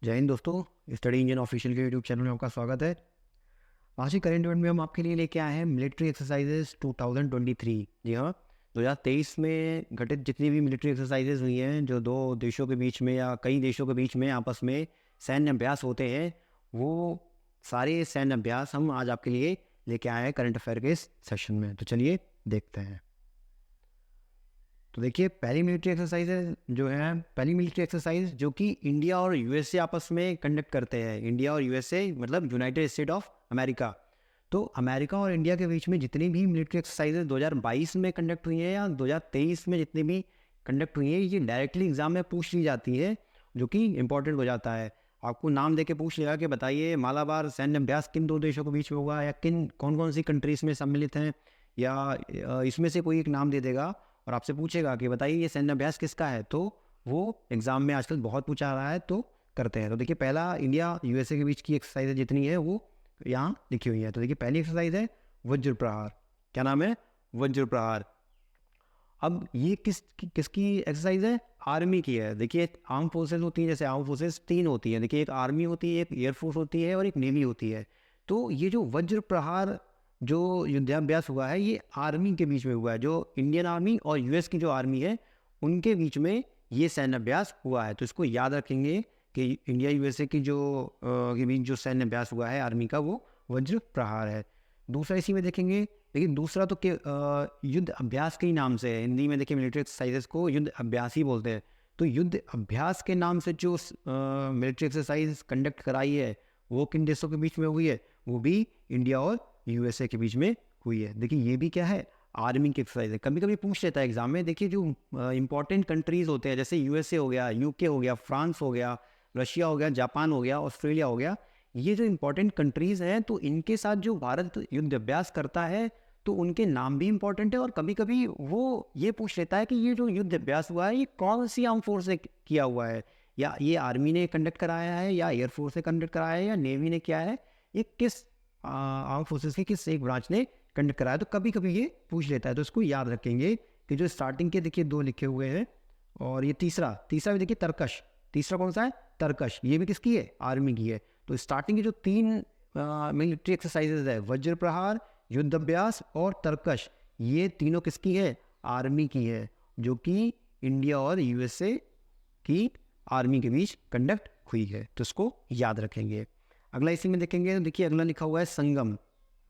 जय हिंद दोस्तों, study engine official के यूट्यूब चैनल में आपका स्वागत है। आज के करंट इवेंट में हम आपके लिए लेके आए हैं मिलिट्री एक्सरसाइजेस 2023। जी हाँ, 2023 में घटित जितनी भी मिलिट्री एक्सरसाइजेस हुई हैं, जो दो देशों के बीच में या कई देशों के बीच में आपस में सैन्य अभ्यास होते हैं, वो सारे सैन्य अभ्यास हम आज आपके लिए लेके आए हैं करंट अफेयर के इस सेशन में। तो चलिए देखते हैं। तो देखिए, पहली मिलिट्री एक्सरसाइज जो कि इंडिया और यूएसए आपस में कंडक्ट करते हैं। इंडिया और यूएसए मतलब यूनाइटेड स्टेट ऑफ अमेरिका। तो अमेरिका और इंडिया के बीच में जितनी भी मिलिट्री एक्सरसाइजेज 2022 में कंडक्ट हुई हैं या 2023 में जितनी भी कंडक्ट हुई हैं, ये डायरेक्टली एग्जाम में पूछ ली जाती है, जो कि इंपॉर्टेंट हो जाता है। आपको नाम दे के पूछ लेगा कि बताइए मालाबार सैन्य अभ्यास किन दो देशों के बीच में होगा, या कौन कौन सी कंट्रीज में सम्मिलित हैं, या इसमें से कोई एक नाम दे देगा और आपसे पूछेगा कि बताइए ये सैन्य अभ्यास किसका है। तो वो एग्जाम में आजकल बहुत पूछा रहा है, तो करते हैं। तो देखिए, पहला इंडिया यूएसए के बीच की एक्सरसाइज जितनी है वो यहाँ लिखी हुई है। तो देखिए, पहली एक्सरसाइज है वज्र प्रहार। क्या नाम है? वज्र प्रहार। अब ये किसकी एक्सरसाइज है? आर्मी की है। देखिए, आर्म फोर्सेज होती है, जैसे आर्म फोर्सेज तीन होती हैं। देखिए, एक आर्मी होती है, एक एयरफोर्स होती है और एक नेवी होती है। तो ये जो वज्र प्रहार जो युद्धाभ्यास हुआ है, ये आर्मी के बीच में हुआ है। जो इंडियन आर्मी और यूएस की जो आर्मी है, उनके बीच में ये सैन्य अभ्यास हुआ है। तो इसको याद रखेंगे कि इंडिया यूएसए की के बीच जो सैन्य अभ्यास हुआ है आर्मी का, वो वज्र प्रहार है। दूसरा इसी में देखेंगे, लेकिन दूसरा तो युद्ध अभ्यास के ही नाम से है। हिंदी में देखिए, मिलिट्री एक्सरसाइजेस को युद्ध अभ्यास ही बोलते हैं। तो युद्ध अभ्यास के नाम से जो मिलिट्री एक्सरसाइज कंडक्ट कराई है, वो किन देशों के बीच में हुई है? वो भी इंडिया और यूएसए के बीच में हुई है। देखिए, ये भी क्या है? आर्मी की एक्सरसाइज है। कभी कभी पूछ लेता है एग्जाम में। देखिए, जो इंपॉर्टेंट कंट्रीज होते हैं, जैसे यूएसए हो गया, यूके हो गया, फ्रांस हो गया, रशिया हो गया, जापान हो गया, ऑस्ट्रेलिया हो गया, ये जो इंपॉर्टेंट कंट्रीज हैं, तो इनके साथ जो भारत युद्ध अभ्यास करता है, तो उनके नाम भी इंपॉर्टेंट है। और कभी कभी वो ये पूछ लेता है कि ये जो युद्ध अभ्यास हुआ है, ये कौन सी आर्म फोर्स ने किया हुआ है, या ये आर्मी ने कंडक्ट कराया है, या एयरफोर्स ने कंडक्ट कराया है, या नेवी ने किया है, ये किस आर्म फोर्सेस के किस एक ब्रांच ने कंडक्ट कराया। तो कभी कभी ये पूछ लेता है, तो इसको याद रखेंगे कि जो स्टार्टिंग के देखिए दो लिखे हुए हैं, और ये तीसरा भी देखिए तरकश। तीसरा कौन सा है? तरकश। ये भी किसकी है? आर्मी की है। तो स्टार्टिंग की जो तीन मिलिट्री एक्सरसाइजेज है, वज्र प्रहार, युद्ध अभ्यास और तरकश, ये तीनों किसकी है? आर्मी की है, जो कि इंडिया और यूएसए की आर्मी के बीच कंडक्ट हुई है। तो इसको याद रखेंगे। अगला इसी में देखेंगे, तो देखिए अगला लिखा हुआ है संगम।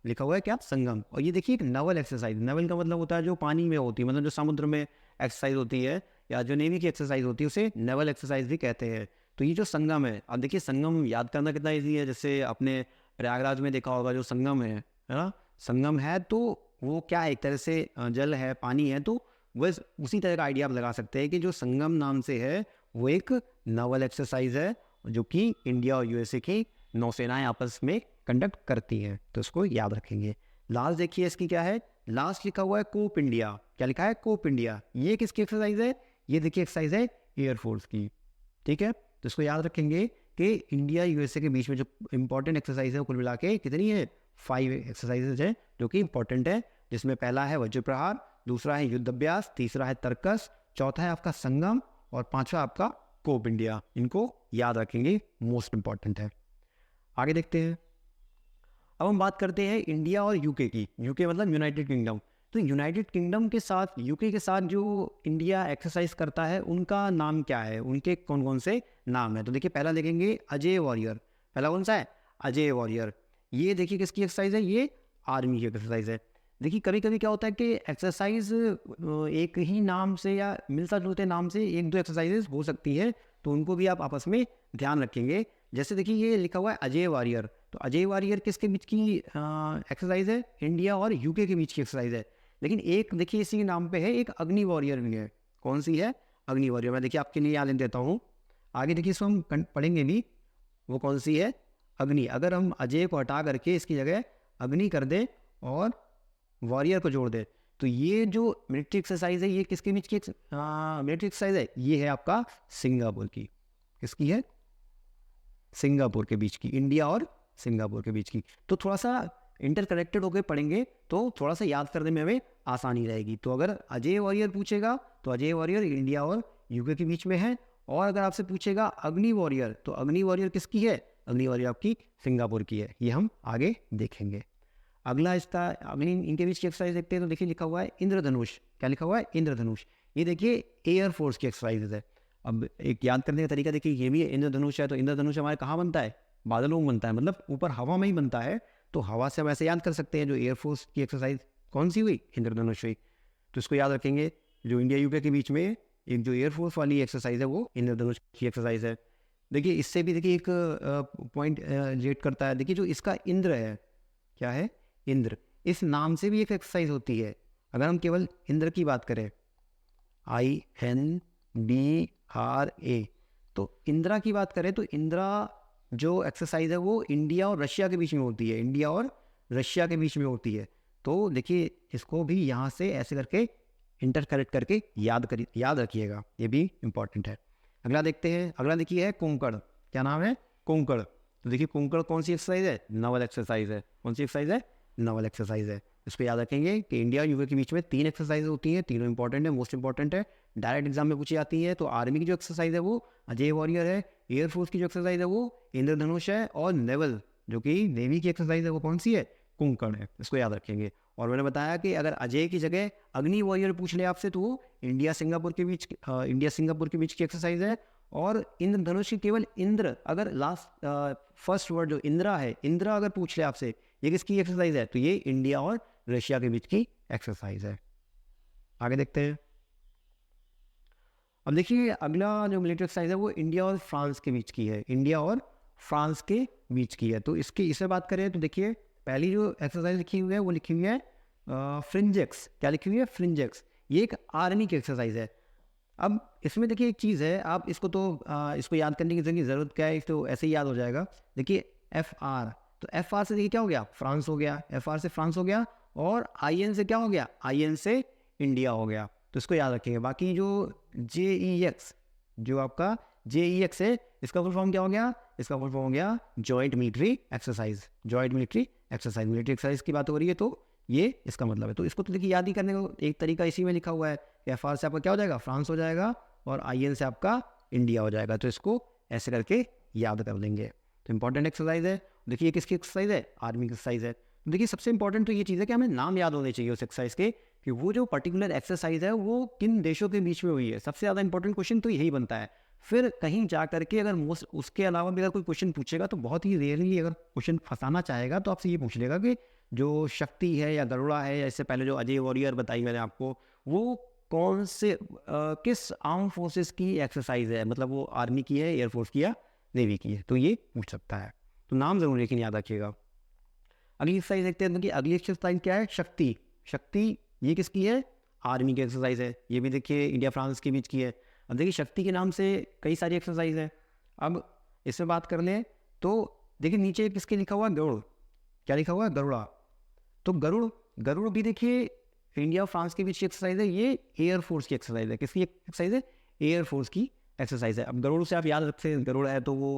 लिखा हुआ है क्या? संगम। और ये देखिए एक नवल एक्सरसाइज। नवल का मतलब होता है जो पानी में होती है, मतलब जो समुद्र में एक्सरसाइज होती है, या जो नेवी की एक्सरसाइज होती है, उसे नवल एक्सरसाइज भी कहते हैं। तो ये जो संगम है, अब देखिए संगम याद करना कितना ईजी है। जैसे अपने प्रयागराज में देखा होगा, जो संगम है ना, संगम है तो वो क्या है? एक तरह से जल है, पानी है। तो बस उसी तरह का आइडिया आप लगा सकते हैं कि जो संगम नाम से है, वो एक नवल एक्सरसाइज है, जो कि इंडिया और यूएसए की नौसेनाएं आपस में कंडक्ट करती हैं। तो इसको याद रखेंगे। लास्ट देखिए इसकी क्या है? लास्ट लिखा हुआ है कोप इंडिया। क्या लिखा है? Cope India. ये किसकी एक्सरसाइज है? ये देखिए एक्सरसाइज है एयरफोर्स की। ठीक है, तो इसको याद रखेंगे कि इंडिया यूएसए के बीच में जो इंपॉर्टेंट एक्सरसाइज है, कुल मिला के कितनी है? 5 एक्सरसाइजेज है जो कि इंपॉर्टेंट है, जिसमें पहला है वज्र प्रहार, दूसरा है युद्ध अभ्यास, तीसरा है तरकस, चौथा है आपका संगम, और पांचवा आपका कोप इंडिया। इनको याद रखेंगे, मोस्ट इंपॉर्टेंट है। आगे देखते हैं। अब हम बात करते हैं इंडिया और यूके की। यूके मतलब यूनाइटेड किंगडम। तो यूनाइटेड किंगडम के साथ, यूके के साथ जो इंडिया एक्सरसाइज करता है, उनका नाम क्या है? उनके कौन कौन से नाम है? तो देखिए, पहला देखेंगे अजय वॉरियर। पहला कौन सा है? अजय वॉरियर। ये देखिए किसकी एक्सरसाइज है? ये आर्मी की एक्सरसाइज है। देखिए, कभी कभी क्या होता है कि एक्सरसाइज एक ही नाम से या मिलता जुलते नाम से एक दो एक्सरसाइजेज हो सकती है, तो उनको भी आप आपस में ध्यान रखेंगे। जैसे देखिए, ये लिखा हुआ है अजय वॉरियर। तो अजय वॉरियर किसके बीच की एक्सरसाइज है? इंडिया और यूके के बीच की एक्सरसाइज है। लेकिन एक देखिए इसी के नाम पे है एक अग्नि वॉरियर भी है। कौन सी है? अग्नि वॉरियर। मैं देखिए आपके लिए याद देता हूँ। आगे देखिए इसको हम पढ़ेंगे भी। वो कौन सी है? अग्नि। अगर हम अजय को हटा करके इसकी जगह अग्नि कर दें और वॉरियर को जोड़ दे, तो ये जो मिलिट्री एक्सरसाइज है, ये किसके बीच की मिलिट्री एक्सरसाइज है? ये है आपका सिंगापुर की। किसकी है? सिंगापुर के बीच की। इंडिया और सिंगापुर के बीच की। तो थोड़ा सा इंटरकनेक्टेड होकर पढ़ेंगे, तो थोड़ा सा याद करने में हमें आसानी रहेगी। तो अगर अजय वॉरियर पूछेगा, तो अजय वॉरियर इंडिया और यूके के बीच में है, और अगर आपसे पूछेगा अग्नि वॉरियर, तो अग्नि वॉरियर किसकी है? अग्नि वॉरियर आपकी सिंगापुर की है। ये हम आगे देखेंगे। अगला इसका अग्नि इनके बीच की एक्सरसाइज देखते हैं, तो देखिए लिखा हुआ है इंद्रधनुष। क्या लिखा हुआ है? इंद्रधनुष। ये देखिए एयर फोर्स की एक्सरसाइज है। अब एक याद करने का तरीका देखिए, ये भी इंद्रधनुष है, तो इंद्रधनुष हमारे कहाँ बनता है? बादलों में बनता है, मतलब ऊपर हवा में ही बनता है। तो हवा से हम ऐसे याद कर सकते हैं, जो एयरफोर्स की एक्सरसाइज कौन सी हुई? इंद्रधनुष हुई। तो इसको याद रखेंगे। जो इंडिया यूके के बीच में एक जो एयरफोर्स वाली एक्सरसाइज है वो इंद्रधनुष की एक्सरसाइज है। देखिए इससे भी देखिए एक पॉइंट रिलेट करता है। देखिए जो इसका इंद्र है, क्या है? इंद्र। इस नाम से भी एक एक्सरसाइज होती है। अगर हम केवल इंद्र की बात करें, INDRA, तो इंदिरा की बात करें तो इंदिरा जो एक्सरसाइज है वो इंडिया और रशिया के बीच में होती है। इंडिया और रशिया के बीच में होती है। तो देखिए इसको भी यहाँ से ऐसे करके इंटरकरेक्ट करके याद रखिएगा, ये भी इंपॉर्टेंट है। अगला देखते हैं। अगला देखिए है कोंकण। क्या नाम है? कोंकण। तो देखिए कोंकण कौन सी एक्सरसाइज है? नवल एक्सरसाइज है। कौन सी एक्सरसाइज है? नवल एक्सरसाइज है। इसको याद रखेंगे कि इंडिया यूके के बीच में 3 एक्सरसाइज होती हैं, तीनों इंपॉर्टेंट है, मोस्ट इंपॉर्टेंट है, डायरेक्ट एग्जाम में पूछी जाती है। तो आर्मी की जो एक्सरसाइज है वो अजय वॉरियर है, एयरफोर्स की जो एक्सरसाइज है वो इंद्रधनुष है, और नेवल जो कि नेवी की एक्सरसाइज है वो कौन सी है? कोंकण है। इसको याद रखेंगे। और मैंने बताया कि अगर अजय की जगह अग्नि वॉरियर पूछ ले आपसे, तो वो इंडिया सिंगापुर के बीच की एक्सरसाइज है। और इंद्रधनुष की केवल इंद्र, अगर लास्ट फर्स्ट वर्ड जो इंदिरा है, इंदिरा अगर पूछ ले आपसे ये किसकी एक्सरसाइज है, तो ये इंडिया और रशिया के बीच की एक्सरसाइज है। आगे देखते हैं। अब देखिए अगला जो मिलिट्री एक्सरसाइज है वो इंडिया और फ्रांस के बीच की है। इंडिया और फ्रांस के बीच की है। तो इससे बात करें तो देखिए पहली जो एक्सरसाइज लिखी हुई है वो लिखी हुई है फ्रिंजेक्स। क्या लिखी हुई है? फ्रिंजेक्स। ये एक आर्मी की एक्सरसाइज है। अब इसमें देखिए एक चीज़ है, आप इसको तो इसको याद करने की ज़रूरत क्या है, तो ऐसे ही याद हो जाएगा। देखिए FR, तो FR से देखिए क्या हो गया? फ्रांस हो गया। FR से फ्रांस हो गया। और IN से क्या हो गया? IN से इंडिया हो गया। तो इसको याद रखेंगे। बाकी जो JEX, जो आपका JEX है, इसका फुल फॉर्म क्या हो गया? इसका फुल फॉर्म हो गया joint military exercise. Joint military exercise, military exercise की बात हो रही है, तो ये इसका मतलब है। तो इसको तो देखिए याद ही करने का एक तरीका इसी में लिखा हुआ है। FR से आपका क्या हो जाएगा? फ्रांस हो जाएगा। और IN से आपका इंडिया हो जाएगा। तो इसको ऐसे करके याद कर लेंगे। तो इंपॉर्टेंट एक्सरसाइज है। देखिए किसकी एक्सरसाइज है? आर्मी की एक्सरसाइज है। देखिए सबसे इंपॉर्टेंट तो ये चीज़ है कि हमें नाम याद होने चाहिए उस एक्सरसाइज के, कि वो जो पर्टिकुलर एक्सरसाइज है वो किन देशों के बीच में हुई है। सबसे ज़्यादा इंपॉर्टेंट क्वेश्चन तो यही बनता है। फिर कहीं जा करके अगर उसके अलावा भी अगर कोई क्वेश्चन पूछेगा तो बहुत ही रेयरली अगर क्वेश्चन फंसाना चाहेगा तो आपसे ये पूछ लेगा कि जो शक्ति है या गरुड़ा है, या इससे पहले जो अजय वॉरियर बताई मैंने आपको, वो कौन से किस आर्म फोर्सेस की एक्सरसाइज है, मतलब वो आर्मी की है, एयरफोर्स की या नेवी की है, तो ये पूछ सकता है। तो नाम जरूर लेकिन याद रखिएगा। अगली एक्सरसाइज देखते हैं कि अगली एक्सरसाइज क्या है? शक्ति। शक्ति ये किसकी है? आर्मी की एक्सरसाइज है। ये भी देखिए इंडिया फ्रांस के बीच की है। अब देखिए शक्ति के नाम से कई सारी एक्सरसाइज है। अब इसमें बात कर लें तो देखिए नीचे किसके लिखा हुआ है? गरुड़। क्या लिखा हुआ है? गरुड़ा। तो गरुड़ भी देखिए इंडिया और फ्रांस के बीच की एक्सरसाइज है। ये एयरफोर्स की एक्सरसाइज है। किसकी एक्सरसाइज है? एयरफोर्स की एक्सरसाइज है। अब गरुड़ से आप याद रखते हैं, गरुड़ है तो वो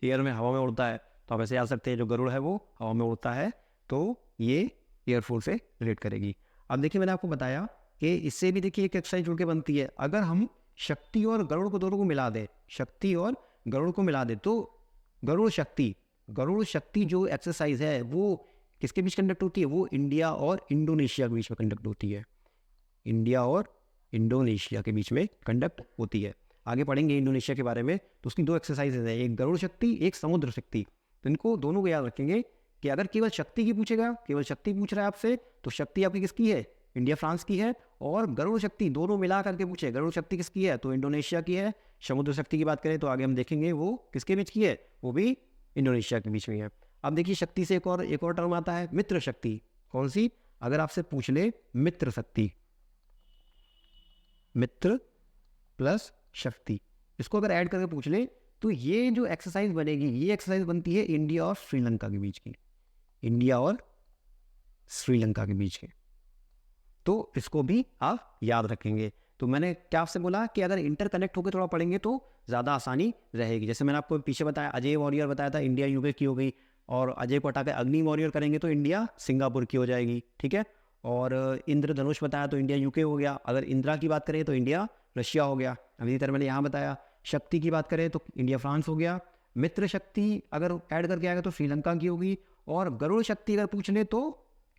एयर में, हवा में उड़ता है, तो आप ऐसे याद सकते हैं जो गरुड़ है वो हवा में उड़ता है, तो ये एयरफोर्स से रिलेट करेगी। अब देखिए मैंने आपको बताया कि इससे भी देखिए एक एक्सरसाइज जुड़ के बनती है। अगर हम शक्ति और गरुड़ को दोनों को मिला दें, शक्ति और गरुड़ को मिला दें, तो गरुड़ शक्ति जो एक्सरसाइज है वो किसके बीच कंडक्ट होती है? वो इंडिया और इंडोनेशिया के बीच में कंडक्ट होती है। इंडिया और इंडोनेशिया के बीच में कंडक्ट होती है। आगे पढ़ेंगे इंडोनेशिया के बारे में, तो उसकी 2 एक्सरसाइजेज हैं, एक गरुड़ शक्ति, एक समुद्र शक्ति। तो इनको दोनों को याद रखेंगे कि अगर केवल शक्ति की पूछेगा, केवल शक्ति पूछ रहा है आपसे, तो शक्ति आपकी किसकी है? इंडिया फ्रांस की है। और गरुड़ शक्ति दोनों मिला करके पूछे, गरुड़ शक्ति किसकी है? तो इंडोनेशिया की है। समुद्र शक्ति की बात करें तो आगे हम देखेंगे वो किसके बीच की है, वो भी इंडोनेशिया के बीच में है। अब देखिए शक्ति से एक और टर्म आता है, मित्र शक्ति। कौन सी? अगर आपसे पूछ ले मित्र शक्ति, मित्र प्लस शक्ति, इसको अगर ऐड करके पूछ ले तो ये जो एक्सरसाइज बनेगी, ये एक्सरसाइज बनती है इंडिया और श्रीलंका के बीच की। इंडिया और श्रीलंका के बीच की, तो इसको भी आप याद रखेंगे। तो मैंने क्या आपसे बोला कि अगर इंटरकनेक्ट होकर थोड़ा पढ़ेंगे तो ज़्यादा आसानी रहेगी। जैसे मैंने आपको पीछे बताया, अजय वॉरियर बताया था, इंडिया यूके की हो गई, और अजय को हटा के अग्नि वॉरियर करेंगे तो इंडिया सिंगापुर की हो जाएगी, ठीक है। और इंद्रधनुष बताया तो इंडिया यूके हो गया। अगर इंदिरा की बात करें तो इंडिया रशिया हो गया। अब इसी तरह मैंने यहाँ बताया शक्ति की बात करें तो इंडिया फ्रांस हो गया। मित्र शक्ति अगर ऐड करके आएगा तो श्रीलंका की होगी। और गरुड़ शक्ति अगर पूछ ले तो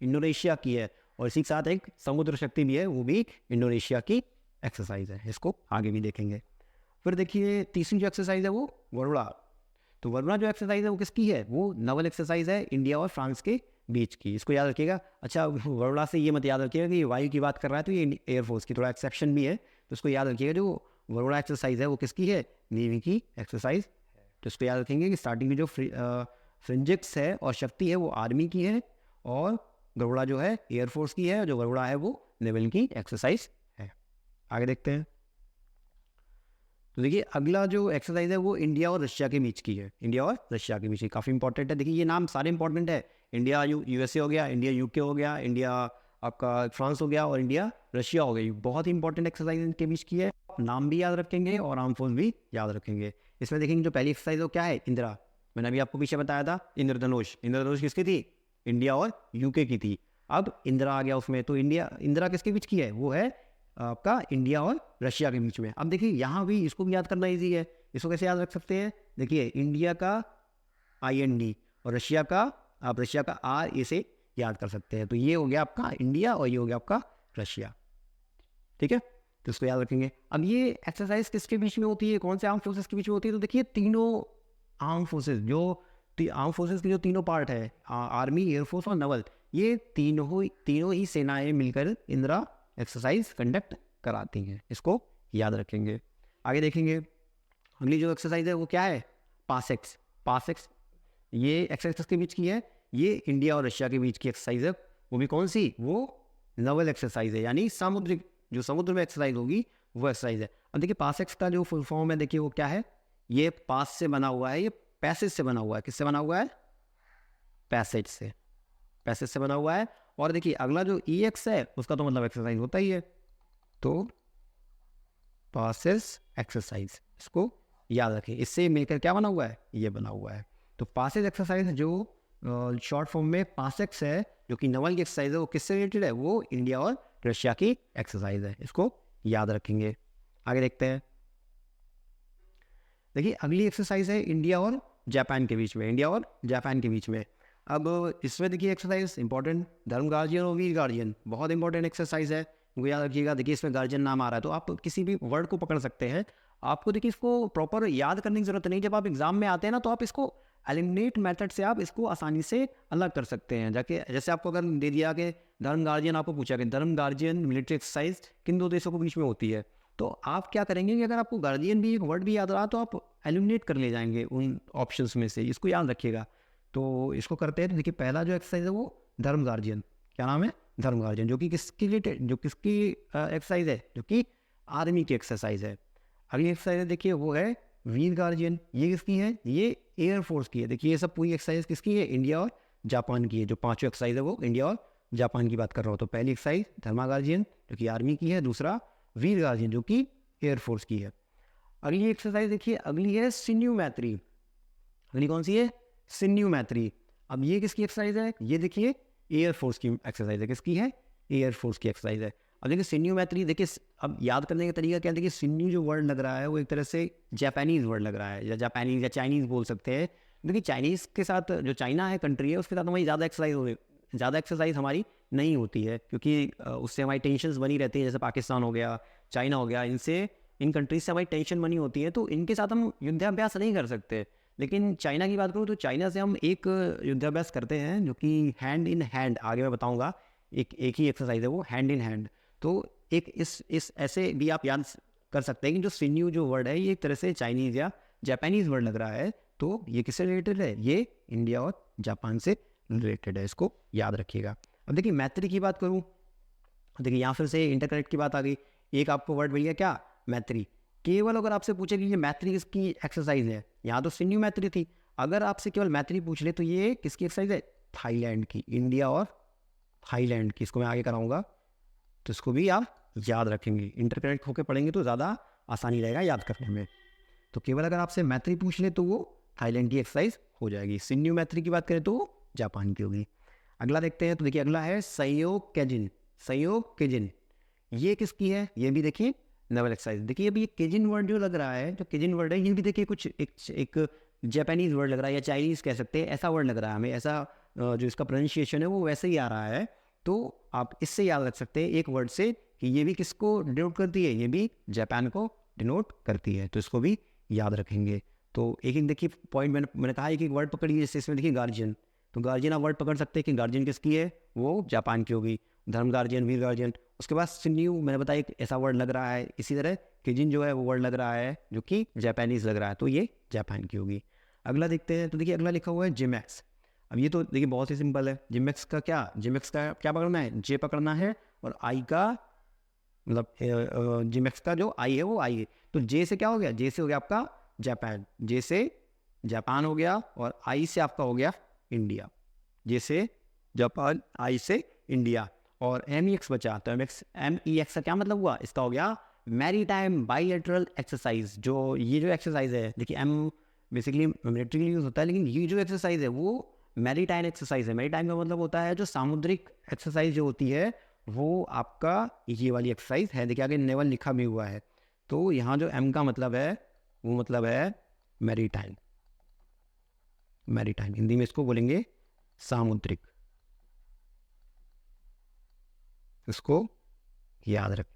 इंडोनेशिया की है। और इसी के साथ एक समुद्र शक्ति भी है, वो भी इंडोनेशिया की एक्सरसाइज है। इसको आगे भी देखेंगे। फिर देखिए तीसरी जो एक्सरसाइज है वो वरुणा। तो वरुणा जो एक्सरसाइज है वो किसकी है? वो नवल एक्सरसाइज है इंडिया और फ्रांस के बीच की। इसको याद रखिएगा। अच्छा, वरुणा से ये मत याद रखिएगा कि वायु की बात कर रहा है तो ये एयरफोर्स की थोड़ा एक्सेप्शन भी है, तो इसको याद रखिएगा। जो वरुणा एक्सरसाइज है वो किसकी है? नेवी की एक्सरसाइज। तो इसको याद रखेंगे कि स्टार्टिंग में जो फ्रिंजिक्स है और शक्ति है वो आर्मी की है, और गरुड़ा जो है एयरफोर्स की है, जो वरुणा है वो नेवल की एक्सरसाइज है। आगे देखते हैं। तो देखिए अगला जो एक्सरसाइज है वो इंडिया और रशिया के बीच की है। इंडिया और रशिया के बीच की काफ़ी इंपॉर्टेंट है। देखिए ये नाम सारे इंपॉर्टेंट है। इंडिया यूएसए हो गया, इंडिया यूके हो गया, इंडिया आपका फ्रांस हो गया, और इंडिया रशिया हो गई। बहुत ही इंपॉर्टेंट एक्सरसाइज इनके बीच की है। नाम भी याद रखेंगे और आर्म फोर्स भी याद रखेंगे। इसमें देखेंगे जो पहली एक्सरसाइज वो क्या है? इंदिरा। मैंने अभी आपको पीछे बताया था इंद्रधनुष। इंद्रधनुष किसकी थी? इंडिया और यूके की थी। अब इंदिरा आ गया उसमें, तो इंदिरा किसके बीच की है? वो है आपका इंडिया और रशिया के बीच में। अब देखिए यहाँ भी इसको भी याद करना इजी है। इसको कैसे याद रख सकते हैं? देखिए इंडिया का IND और रशिया का R, इसे याद कर सकते हैं। तो ये हो गया आपका इंडिया और ये हो गया आपका रशिया। ठीक है, तो इसको याद रखेंगे। अब ये एक्सरसाइज किसके बीच में होती है? कौन से आर्म फोर्सेस के बीच में होती है? तो देखिए तीनों आर्म फोर्सेस, जो आर्म फोर्सेस के जो तीनों पार्ट है, आर्मी, एयरफोर्स और नवल, ये तीनों ही सेनाएं मिलकर इंदिरा एक्सरसाइज कंडक्ट कराती हैं। इसको याद रखेंगे। आगे देखेंगे अगली जो एक्सरसाइज है वो क्या है? पासेक्स। पासेक्स ये एक्सरसाइज के बीच की है। ये इंडिया और रशिया के बीच की एक्सरसाइज है। वो भी कौन सी? वो नवल एक्सरसाइज है, यानी सामुद्रिक, जो समुद्र में एक्सरसाइज होगी वो एक्सरसाइज है। अब देखिए पासेक्स का जो फुल फॉर्म है, देखिए वो क्या है? ये पास से बना हुआ है, ये पैसेज से बना हुआ है। किससे बना हुआ है? पैसेज से। पैसेज से बना हुआ है। और देखिए अगला जो EX है उसका तो मतलब एक्सरसाइज होता ही है, तो पासेज एक्सरसाइज, इसको याद रखें। इससे मिलकर क्या बना हुआ है? ये बना हुआ है। तो पासेज एक्सरसाइज जो शॉर्ट फॉर्म में पासेक्स है, जो कि नवल की एक्सरसाइज है, वो किससे रिलेटेड है? वो इंडिया और रशिया की एक्सरसाइज है। इसको याद रखेंगे। आगे देखते हैं। देखिए अगली एक्सरसाइज है इंडिया और जापान के बीच में। इंडिया और जापान के बीच में अब इसमें देखिए एक्सरसाइज इंपॉर्टेंट, धर्म गार्जियन और वीर गार्जियन, बहुत इंपॉर्टेंट एक्सरसाइज है, वो याद रखिएगा। देखिए इसमें गार्जियन नाम आ रहा है, तो आप किसी भी वर्ड को पकड़ सकते हैं। आपको देखिए इसको प्रॉपर याद करने की जरूरत नहीं। जब आप एग्जाम में आते हैं ना, तो आप इसको एलिमिनेट मेथड से आप इसको आसानी से अलग कर सकते हैं। जाके जैसे आपको अगर दे दिया कि धर्म गार्जियन, आपको पूछा कि धर्म गार्जियन मिलिट्री एक्सरसाइज किन दो देशों के बीच में होती है, तो आप क्या करेंगे कि अगर आपको गार्जियन भी एक वर्ड भी याद रहा तो आप एलिमिनेट कर ले जाएंगे उन ऑप्शंस में से। इसको याद रखिएगा। तो इसको करते हैं। तो देखिए पहला जो एक्सरसाइज है वो धर्म गार्जियन। क्या नाम है? धर्म गार्जियन, जो कि किसकी रिलेटेड, जो किसकी एक्सरसाइज है? जो कि आर्मी की एक्सरसाइज है। अगली एक्सरसाइज है देखिए वो है वीर गार्जियन। ये किसकी है? ये एयरफोर्स की है। देखिए ये सब पूरी एक्सरसाइज किसकी है? इंडिया और जापान की है। जो पांचों एक्सरसाइज है वो इंडिया और जापान की बात कर रहा हूँ। तो पहली एक्सरसाइज धर्मा गार्जियन जो कि आर्मी की है, दूसरा वीर गार्जियन जो कि एयरफोर्स की है। अगली एक्सरसाइज देखिए, अगली है सिन्यू मैत्री। अगली कौन सी है? सिन्यू मैत्री। अब ये किसकी एक्सरसाइज है? ये देखिए एयरफोर्स की एक्सरसाइज है। किसकी है? एयरफोर्स की एक्सरसाइज है। अब देखिए सिन्यू मैत्री, देखिए अब याद करने का तरीका क्या है? देखिए सिन्यू जो वर्ड लग रहा है वो एक तरह से जापानीज वर्ड लग रहा है, या जापानीज या चाइनीज़ बोल सकते हैं। देखिए चाइनीज़ के साथ, जो चाइना है कंट्री है, उसके साथ हमारी ज़्यादा एक्सरसाइज हमारी नहीं होती है, क्योंकि उससे हमारी टेंशन बनी रहती है। जैसे पाकिस्तान हो गया, चाइना हो गया, इन कंट्रीज से हमारी टेंशन बनी होती है, तो इनके साथ हम युद्धाभ्यास नहीं कर सकते। लेकिन चाइना की बात करूँ तो चाइना से हम एक युद्धाभ्यास करते हैं, जो कि हैंड इन हैंड, आगे मैं बताऊंगा। एक ही एक्सरसाइज है वो, हैंड इन हैंड। तो एक इस ऐसे भी आप याद कर सकते हैं कि जो सिन्यू जो वर्ड है ये एक तरह से चाइनीज़ या जापानीज़ वर्ड लग रहा है। तो ये किससे रिलेटेड है? ये इंडिया और जापान से रिलेटेड है। इसको याद रखिएगा। अब देखिए मैत्री की बात करूँ, देखिए यहाँ फिर से इंटरकनेक्ट की बात आ गई। एक आपको वर्ड मिल गया क्या? मैत्री। केवल अगर आपसे पूछे कि ये मैत्री किसकी एक्सरसाइज है, यहाँ तो सिन्यू मैत्री थी। अगर आपसे केवल मैत्री पूछ ले तो ये किसकी एक्सरसाइज है? थाईलैंड की। इंडिया और थाईलैंड की। इसको मैं आगे कराऊंगा, तो इसको भी आप याद रखेंगे। इंटरकनेक्ट होकर पढ़ेंगे तो ज़्यादा आसानी रहेगा याद करने में। तो केवल अगर आपसे मैत्री पूछ ले तो वो थाईलैंड की एक्सरसाइज हो जाएगी। सिन्यू मैत्री की बात करें तो वो जापान की होगी। अगला देखते हैं। तो देखिए अगला है सहयोग केजिन। सहयोग केजिन ये किसकी है? ये भी देखिए नेवल एक्सरसाइज। देखिए अभी ये केजिन वर्ड जो लग रहा है, जो केजिन वर्ड है, ये भी देखिए कुछ एक जापानीज वर्ड लग रहा है या चाइनीज़ कह सकते हैं, ऐसा वर्ड लग रहा है हमें, ऐसा जो इसका प्रोनाउंसिएशन है वो वैसे ही आ रहा है। तो आप इससे याद रख सकते हैं एक वर्ड से कि ये भी किसको डिनोट करती है, ये भी जापान को डिनोट करती है, तो इसको भी याद रखेंगे। तो एक एक देखिए पॉइंट मैंने कहा एक एक वर्ड पकड़िए, जैसे इसमें देखिए गार्जियन, तो गार्जियन आप वर्ड पकड़ सकते हैं कि गार्जियन किसकी है, वो जापान की होगी, धर्म गार्जियन, वीर गार्जियन। उसके बाद सिन्यू मैंने बताया एक ऐसा वर्ड लग रहा है, इसी तरह किजिन जो है वो वर्ड लग रहा है जो कि जापानीज लग रहा है, तो ये जापान की होगी। अगला देखते हैं, तो देखिए अगला लिखा हुआ है जिमैक्स। अब ये तो देखिए बहुत ही सिंपल है, जिमैक्स का क्या पकड़ना है, जे पकड़ना है, और आई का मतलब जिमैक्स का जो आई है वो आई है, तो जे से क्या हो गया, जे से हो गया आपका जापान, जे से जापान हो गया, और आई से आपका हो गया इंडिया, जे से जापान, आई से इंडिया, और एम ई एक्स बचा, तो एम ई एक्स का क्या मतलब हुआ, इसका हो गया मैरीटाइम बाईलेटरल एक्सरसाइज। जो ये जो एक्सरसाइज है, देखिए एम बेसिकली मिलिट्री के लिए यूज होता है, लेकिन ये जो एक्सरसाइज है वो मैरीटाइम एक्सरसाइज है। मैरीटाइम का मतलब होता है जो सामुद्रिक एक्सरसाइज जो होती है वो आपका ये वाली एक्सरसाइज है। देखिए आगे नेवल लिखा भी हुआ है, तो यहाँ जो एम का मतलब है वो मतलब है मैरीटाइम, मैरीटाइम हिंदी में इसको बोलेंगे सामुद्रिक, इसको याद रखें।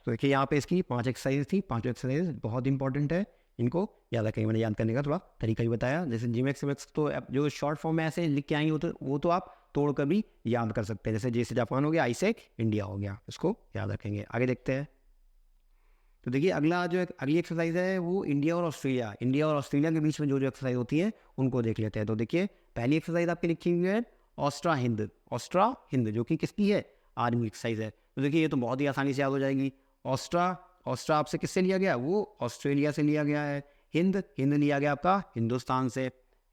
तो देखिए यहाँ पे इसकी 5 एक्सरसाइज थी, 5 एक्सरसाइज बहुत इंपॉर्टेंट है, इनको याद रखेंगे। मैंने याद करने का थोड़ा तरीका ही बताया, जैसे जिमैक्स विमैक्स तो जो शॉर्ट फॉर्म में ऐसे लिख के आएंगे वो तो आप तोड़ कर भी याद कर सकते हैं, जैसे जे से जापान हो गया, आई से इंडिया हो गया, इसको याद रखेंगे। आगे देखते हैं, तो देखिए अगला जो अगली एक्सरसाइज है वो इंडिया और ऑस्ट्रेलिया के बीच में जो एक्सरसाइज होती है उनको देख लेते हैं। तो देखिए पहली एक्सरसाइज आपकी लिखी हुई है ऑस्ट्रा हिंद, जो कि किसकी है, आर्मी एक्सरसाइज है। तो देखिए ये तो बहुत ही आसानी से याद हो जाएगी। ऑस्ट्रा आपसे किससे लिया गया, वो ऑस्ट्रेलिया से लिया गया है। हिंद लिया गया आपका हिंदुस्तान से,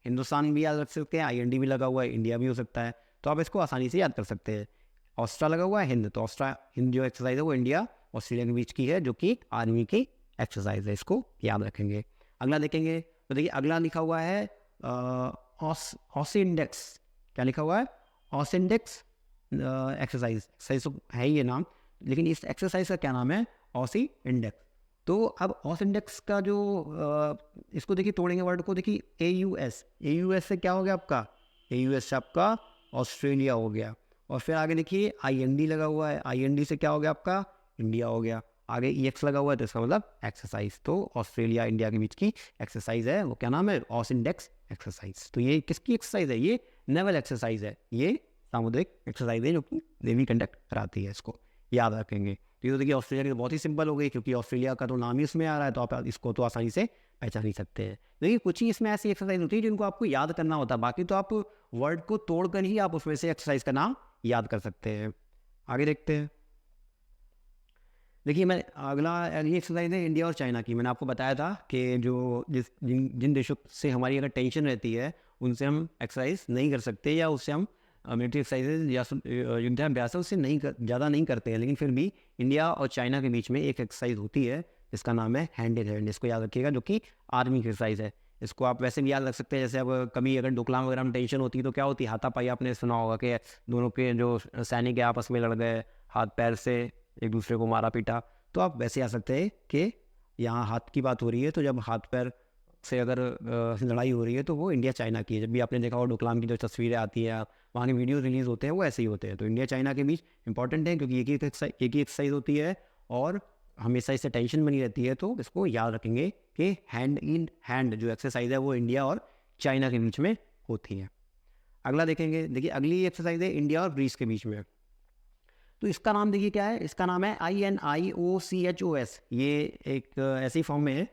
हिंदुस्तान भी याद रख सकते हैं, IND भी लगा हुआ है, इंडिया भी हो सकता है, तो आप इसको आसानी से याद कर सकते हैं। ऑस्ट्रा लगा हुआ है हिंद, तो हिंद जो एक्सरसाइज है वो इंडिया ऑस्ट्रेलिया के बीच की है, जो कि आर्मी की एक्सरसाइज है, इसको याद रखेंगे। अगला देखेंगे, तो देखिए अगला लिखा हुआ है ऑसिंडेक्स। क्या लिखा हुआ है, ऑसिंडेक्स एक्सरसाइज तो है ही ये नाम, लेकिन इस एक्सरसाइज का क्या नाम है, ऑसी इंडेक्स। तो अब ऑस इंडेक्स का जो इसको देखिए तोड़ेंगे वर्ड को, देखिए AUS से क्या हो गया आपका, AUS से आपका ऑस्ट्रेलिया हो गया, और फिर आगे देखिए IND लगा हुआ है, IND से क्या हो गया आपका इंडिया हो गया, आगे EX लगा हुआ है, तो इसका मतलब एक्सरसाइज। तो ऑस्ट्रेलिया इंडिया के बीच की एक्सरसाइज है, वो क्या नाम है, ऑस इंडेक्स एक्सरसाइज। तो ये किसकी एक्सरसाइज है, ये नेवल एक्सरसाइज है, ये सामुद्रिक एक्सरसाइज है जो कि नेवी कंडक्ट कराती है, इसको याद रखेंगे। तो ये देखिए ऑस्ट्रेलिया की तो बहुत ही सिंपल हो गई, क्योंकि ऑस्ट्रेलिया का तो नाम ही इसमें आ रहा है, तो आप इसको तो आसानी से पहचान ही सकते हैं। देखिए कुछ ही इसमें ऐसी एक्सरसाइज होती है जिनको आपको याद करना होता है, बाकी तो आप वर्ड को तोड़कर ही आप उसमें से एक्सरसाइज का नाम याद कर सकते हैं। आगे देखते हैं, देखिए मैं अगली एक्सरसाइज है इंडिया और चाइना की। मैंने आपको बताया था कि जिन देशों से हमारी अगर टेंशन रहती है उनसे हम एक्सरसाइज नहीं कर सकते, या उससे हम मिलिट्री एक्सरसाइजेज या युद्धाभ्यास उससे ज़्यादा नहीं करते हैं, लेकिन फिर भी इंडिया और चाइना के बीच में एक एक्सरसाइज होती है जिसका नाम है हैंड इन हैंड, इसको याद रखिएगा, जो कि आर्मी की एक्सरसाइज है। इसको आप वैसे भी याद रख सकते हैं, जैसे अब कभी अगर डोकलाम वगैरह में टेंशन होती है तो क्या होती है, हाथापाई आपने सुना होगा कि दोनों के जो सैनिक है आपस में लड़ गए, हाथ पैर से एक दूसरे को मारा पीटा, तो आप वैसे आ सकते हैं कि यहाँ हाथ की बात हो रही है, तो जब हाथ पैर से अगर लड़ाई हो रही है तो वो इंडिया चाइना की है। जब भी आपने देखा हो डोकलाम की जो तस्वीरें आती हैं, वहाँ के वीडियो रिलीज़ होते हैं, वो ऐसे ही होते हैं। तो इंडिया चाइना के बीच इंपॉर्टेंट है, क्योंकि एक ही एक्सरसाइज होती है और हमेशा इससे टेंशन बनी रहती है, तो इसको याद रखेंगे कि हैंड इन हैंड जो एक्सरसाइज है वो इंडिया और चाइना के बीच में होती है। अगला देखेंगे, देखिए अगली एक्सरसाइज है इंडिया और ग्रीस के बीच में। तो इसका नाम देखिए क्या है, इसका नाम है INIOCHOS। ये एक ऐसी फॉर्म में है,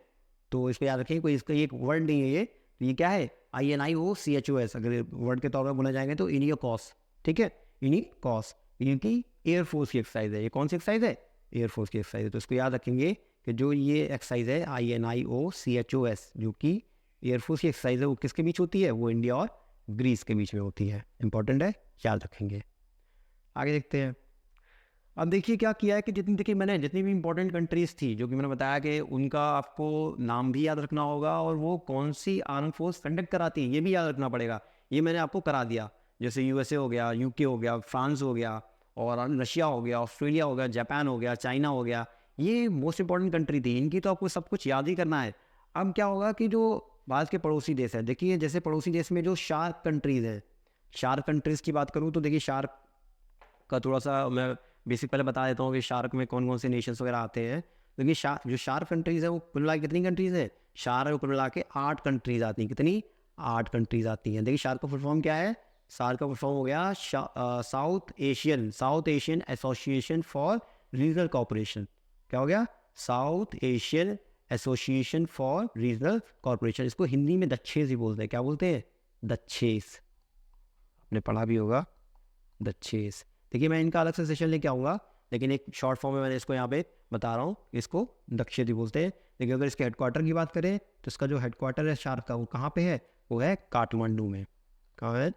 तो इसको याद रखें, कोई इसका एक वर्ड नहीं है ये, तो ये क्या है INIOCHOS। अगर वर्ड के तौर पर बोला जाएंगे तो इनियोकॉस, ठीक है, इनियोकॉस, इनकी एयरफोर्स की एक्सरसाइज है। ये कौन सी एक्सरसाइज है, एयरफोर्स की एक्सरसाइज है। तो इसको याद रखेंगे कि जो ये एक्सरसाइज है INIOCHOS जो कि एयरफोर्स की एक्सरसाइज है, वो किसके बीच होती है, वो इंडिया और ग्रीस के बीच में होती है। इंपॉर्टेंट है, याद रखेंगे। आगे देखते हैं, अब देखिए क्या किया है कि जितनी भी इंपॉर्टेंट कंट्रीज़ थी, जो कि मैंने बताया कि उनका आपको नाम भी याद रखना होगा, और वो कौन सी आर्म फोर्स कंडक्ट कराती है ये भी याद रखना पड़ेगा। ये मैंने आपको करा दिया, जैसे USA हो गया, UK हो गया, फ्रांस हो गया, और रशिया हो गया, ऑस्ट्रेलिया हो गया, जापान हो गया, चाइना हो गया, ये मोस्ट इंपॉर्टेंट कंट्री थी, इनकी तो आपको सब कुछ याद ही करना है। अब क्या होगा कि जो भारत के पड़ोसी देश है, देखिए जैसे पड़ोसी देश में जो शार्क कंट्रीज़ है, शार्क कंट्रीज़ की बात करूँ तो देखिए शार्क का थोड़ा सा मैं बेसिक पहले बता देता हूँ कि शार्क में कौन कौन से नेशंस वगैरह आते हैं। देखिए जो शार्क कंट्रीज़ है वो कुल मिला के कितनी कंट्रीज़ है, शार्क कुल मिला के 8 कंट्रीज़ आती हैं। कितनी? 8 कंट्रीज़ आती हैं। देखिए शार्क का फुल फॉर्म क्या है? शार्क का फुल फॉर्म हो गया South Asian Association for Regional Cooperation. क्या हो गया? South Asian Association for Regional Corporation. इसको हिंदी में दच्छेस ही बोलते हैं। क्या बोलते हैं? दच्छेस। आपने पढ़ा भी होगा, दच्छेस। देखिए मैं इनका अलग से सेशन लेके आऊँगा, लेकिन एक शॉर्ट फॉर्म में मैंने इसको यहाँ पे बता रहा हूँ, इसको दक्षेदी बोलते हैं। लेकिन अगर इसके हेडक्वार्टर की बात करें तो इसका जो हेडक्वार्टर है शार्क का वो कहाँ पे है? वो है काठमांडू में। कहाँ है?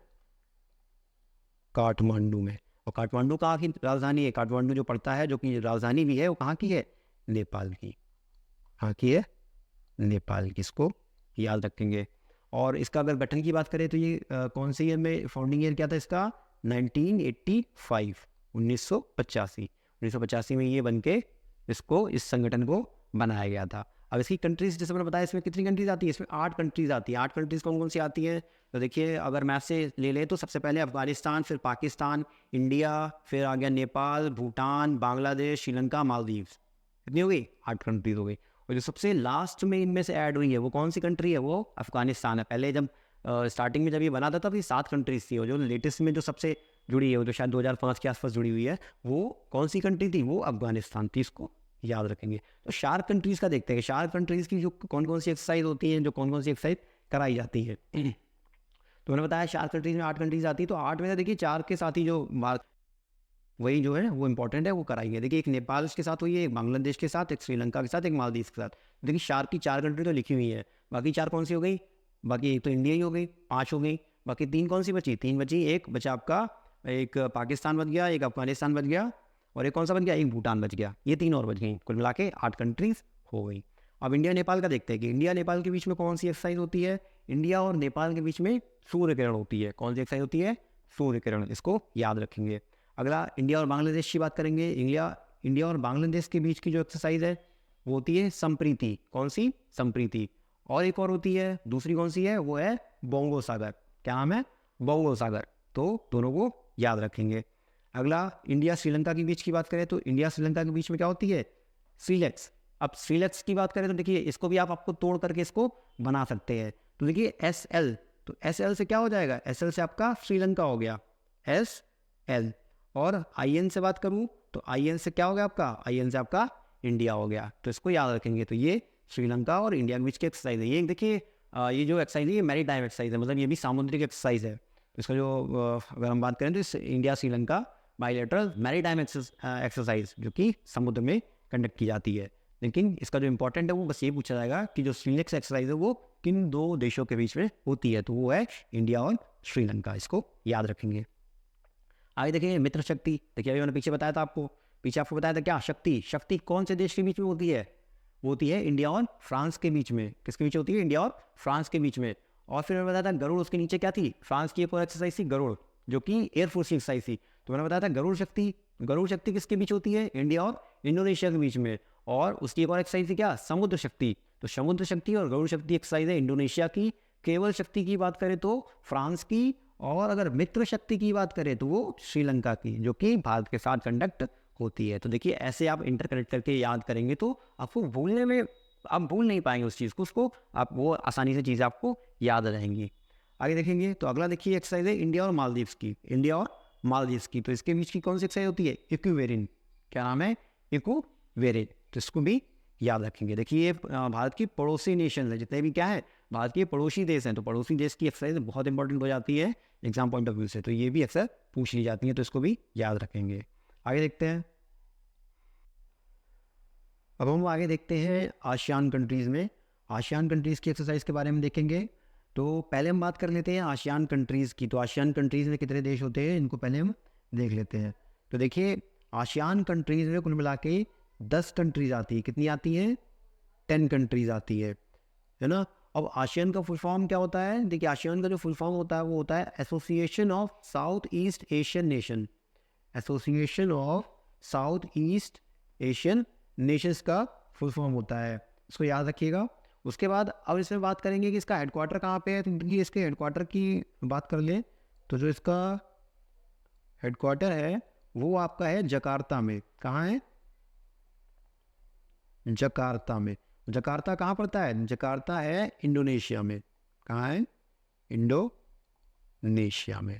काठमांडू में। और काठमांडू कहाँ की राजधानी है? काठमांडू जो पड़ता है, जो कि राजधानी भी है, वो कहाँ की है? नेपाल की। कहाँ की है? नेपाल की। इसको याद रखेंगे। और इसका अगर गठन की बात करें तो ये कौन से ईयर में, फाउंडिंग ईयर क्या था इसका? 1985, 1985 में ये बन के इसको, इस संगठन को बनाया गया था। अब इसकी कंट्रीज जैसे मैंने बताया, इसमें कितनी कंट्रीज आती है? इसमें 8 कंट्रीज आती है। 8 कंट्रीज कौन कौन सी आती हैं? तो देखिए अगर मैप से ले लें तो सबसे पहले अफगानिस्तान, फिर पाकिस्तान, इंडिया, फिर आ गया नेपाल, भूटान, बांग्लादेश, श्रीलंका, मालदीव्स। कितनी हो गई? 8 कंट्रीज हो गई। और जो सबसे लास्ट में इनमें से ऐड हुई है वो कौन सी कंट्री है? वो अफगानिस्तान है। पहले जब स्टार्टिंग में जब ये बना था तब ये 7 कंट्रीज थी, और जो लेटेस्ट में जो सबसे जुड़ी है, वो जो शायद 2005 के आसपास जुड़ी हुई है, वो कौन सी कंट्री थी? वो अफगानिस्तान थी। इसको याद रखेंगे। तो शार्क कंट्रीज़ का देखते हैं, शार्क कंट्रीज़ की जो कौन कौन सी एक्सरसाइज होती हैं, जो कौन कौन सी एक्सरसाइज कराई जाती है। तो मैंने बताया शार्क कंट्रीज़ में 8 कंट्रीज़ आती है, तो 8 में से देखिए 4 के साथ ही जो वही जो है वो इंपॉर्टेंट है, वो कराएंगे। देखिए एक नेपाल के साथ हुई है, एक बांग्लादेश के साथ, एक श्रीलंका के साथ, एक मालदीव के साथ। देखिए शार्क की 4 कंट्री तो लिखी हुई है, बाकी 4 कौन सी हो गई? बाकी एक तो इंडिया ही हो गई, 5 हो गई। बाकी 3 कौन सी बची? 3 बची। एक बचा आपका, एक पाकिस्तान बच गया, एक अफगानिस्तान बच गया, और एक कौन सा बच गया? एक भूटान बच गया। ये 3 और बच गई, कुल मिला के 8 कंट्रीज हो गई। अब इंडिया नेपाल का देखते हैं कि इंडिया नेपाल के बीच में कौन सी एक्सरसाइज होती है। इंडिया और नेपाल के बीच में सूर्य किरण होती है। कौन सी एक्सरसाइज होती है? सूर्य किरण। इसको याद रखेंगे। अगला इंडिया और बांग्लादेश की बात करेंगे। इंडिया और बांग्लादेश के बीच की जो एक्सरसाइज है वो होती है संप्रीति। कौन सी? संप्रीति। और एक और होती है, दूसरी कौन सी है? वो है बोंगो सागर। क्या नाम है? बोंगो सागर। तो दोनों को याद रखेंगे। अगला इंडिया श्रीलंका के बीच की बात करें तो इंडिया श्रीलंका के बीच में क्या होती है? श्रीलेक्स। अब श्रीलेक्स की बात करें तो देखिए इसको भी आप आपको तोड़ करके इसको बना सकते हैं। तो देखिए SL, तो SL से क्या हो जाएगा? SL से आपका श्रीलंका हो गया, SL। और IN से बात करूं तो IN से क्या हो गया आपका? IN से आपका इंडिया हो गया। तो इसको याद रखेंगे। तो ये श्रीलंका और इंडिया के बीच की एक्सरसाइज है। ये देखिए ये जो एक्सरसाइज है ये मैरी टाइम एक्सरसाइज है, मतलब ये भी सामुद्रिक एक्सरसाइज है। तो इसका जो अगर हम बात करें तो India Sri Lanka bilateral maritime exercise, जो कि समुद्र में कंडक्ट की जाती है। लेकिन इसका जो इंपॉर्टेंट है वो बस ये पूछा जाएगा कि जो श्रीलेक्स एक्सरसाइज है वो किन 2 देशों के बीच में होती है, तो वो है इंडिया और श्रीलंका। इसको याद रखेंगे। आगे देखेंगे मित्र शक्ति। देखिए अभी मैंने पीछे बताया था आपको, पीछे आपको बताया था क्या? शक्ति। शक्ति कौन से देश के बीच में होती है? वो होती है इंडिया और फ्रांस के बीच में। किसके बीच होती है? इंडिया और फ्रांस के बीच में। और फिर मैंने बताया था गरुड़, उसके नीचे क्या थी? फ्रांस की एक और एक्सरसाइज थी गरुड़, जो कि एयरफोर्स की एक्सरसाइज थी। तो मैंने बताया था गरुड़ शक्ति। गरुड़ शक्ति किसके बीच होती है? इंडिया और इंडोनेशिया के बीच में। और उसकी एक और एक्सरसाइज थी क्या? समुद्र शक्ति। तो समुद्र शक्ति और गरुड़ शक्ति एक्सरसाइज है इंडोनेशिया की। केवल शक्ति की बात करें तो फ्रांस की, और अगर मित्र शक्ति की बात करें तो वो श्रीलंका की, जो कि भारत के साथ कंडक्ट होती है। तो देखिए ऐसे आप इंटरकनेक्ट करके याद करेंगे तो आपको भूलने में, आप भूल नहीं पाएंगे उस चीज़ को, उसको आप वो आसानी से चीज़ें आपको याद रहेंगी। आगे देखेंगे तो अगला देखिए एक्सरसाइज है इंडिया और मालदीव्स की। इंडिया और मालदीव्स की, तो इसके बीच की कौन सी एक्सरसाइज होती है? इक्विवेरिन। क्या नाम है? इक्विवेरिन। तो इसको भी याद रखेंगे। देखिए ये भारत की पड़ोसी नेशन है, जितने भी क्या है भारत के पड़ोसी देश हैं, तो पड़ोसी देश की एक्सरसाइज बहुत इंपॉर्टेंट हो जाती है एग्जाम पॉइंट ऑफ व्यू से। तो ये भी अक्सर पूछ ली जाती है, तो इसको भी याद रखेंगे। आगे देखते हैं। अब हम आगे देखते हैं आसियान कंट्रीज़ में। आसियान कंट्रीज़ की एक्सरसाइज के बारे में देखेंगे। तो पहले हम बात कर लेते हैं आसियान कंट्रीज़ की। तो आसियान कंट्रीज़ में कितने देश होते हैं, इनको पहले हम देख लेते हैं। तो देखिए आसियान कंट्रीज़ में कुल मिला के 10 कंट्रीज़ आती है। कितनी आती हैं? 10 कंट्रीज़ आती है ना। अब आसियान का फुल फॉर्म क्या होता है? देखिए आसियान का जो फुल फॉर्म होता है वो होता है association of south east Asian nation. Association of south east Asian Nations का फुल फॉर्म होता है, इसको याद रखिएगा। उसके बाद अब इसमें बात करेंगे कि इसका हेडक्वार्टर कहाँ पे है। तो देखिए इसके हेडक्वार्टर की बात कर लें तो जो इसका हेडक्वार्टर है वो आपका है जकार्ता में। कहाँ है? जकार्ता में। जकार्ता कहाँ पड़ता है? जकार्ता है इंडोनेशिया में। कहाँ है? इंडोनेशिया में।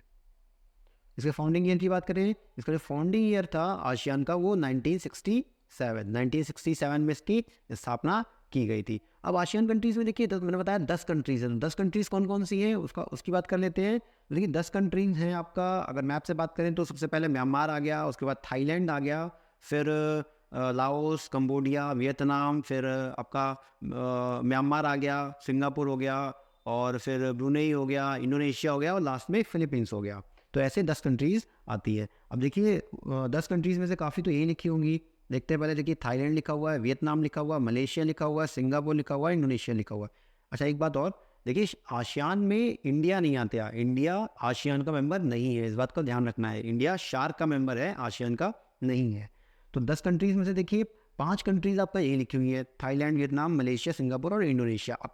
इसके फाउंडिंग ईयर की बात करें, इसका जो फाउंडिंग ईयर था आसियान का वो 1967 में इसकी स्थापना की गई थी। अब आसियान कंट्रीज़ में देखिए, तो मैंने बताया 10 कंट्रीज़ हैं। 10 कंट्रीज़ कौन कौन सी हैं उसकी बात कर लेते हैं। देखिए 10 कंट्रीज़ हैं आपका, अगर मैप से बात करें तो सबसे पहले म्यांमार आ गया, उसके बाद थाईलैंड आ गया, फिर लाओस, कंबोडिया, वियतनाम, फिर आपका म्यांमार आ गया, सिंगापुर हो गया, और फिर ब्रुनेई हो गया, इंडोनेशिया हो गया, और लास्ट में फिलीपींस हो गया। तो ऐसे 10 कंट्रीज़ आती है। अब देखिए 10 कंट्रीज़ में से काफ़ी तो यही लिखी होंगी। देखते हैं पहले, देखिए थाईलैंड लिखा हुआ है, वियतनाम लिखा हुआ है, मलेशिया लिखा हुआ है, सिंगापुर लिखा हुआ है, इंडोनेशिया लिखा हुआ है। अच्छा एक बात और, देखिए आसियान में इंडिया नहीं आता। इंडिया आसियान का मेंबर नहीं है, इस बात का ध्यान रखना है। इंडिया शार्क का मेंबर है, आसियान का नहीं है। तो 10 कंट्रीज़ में से देखिए 5 कंट्रीज़ आपका यही लिखी हुई है, थाईलैंड, वियतनाम, मलेशिया, सिंगापुर और इंडोनेशिया। अब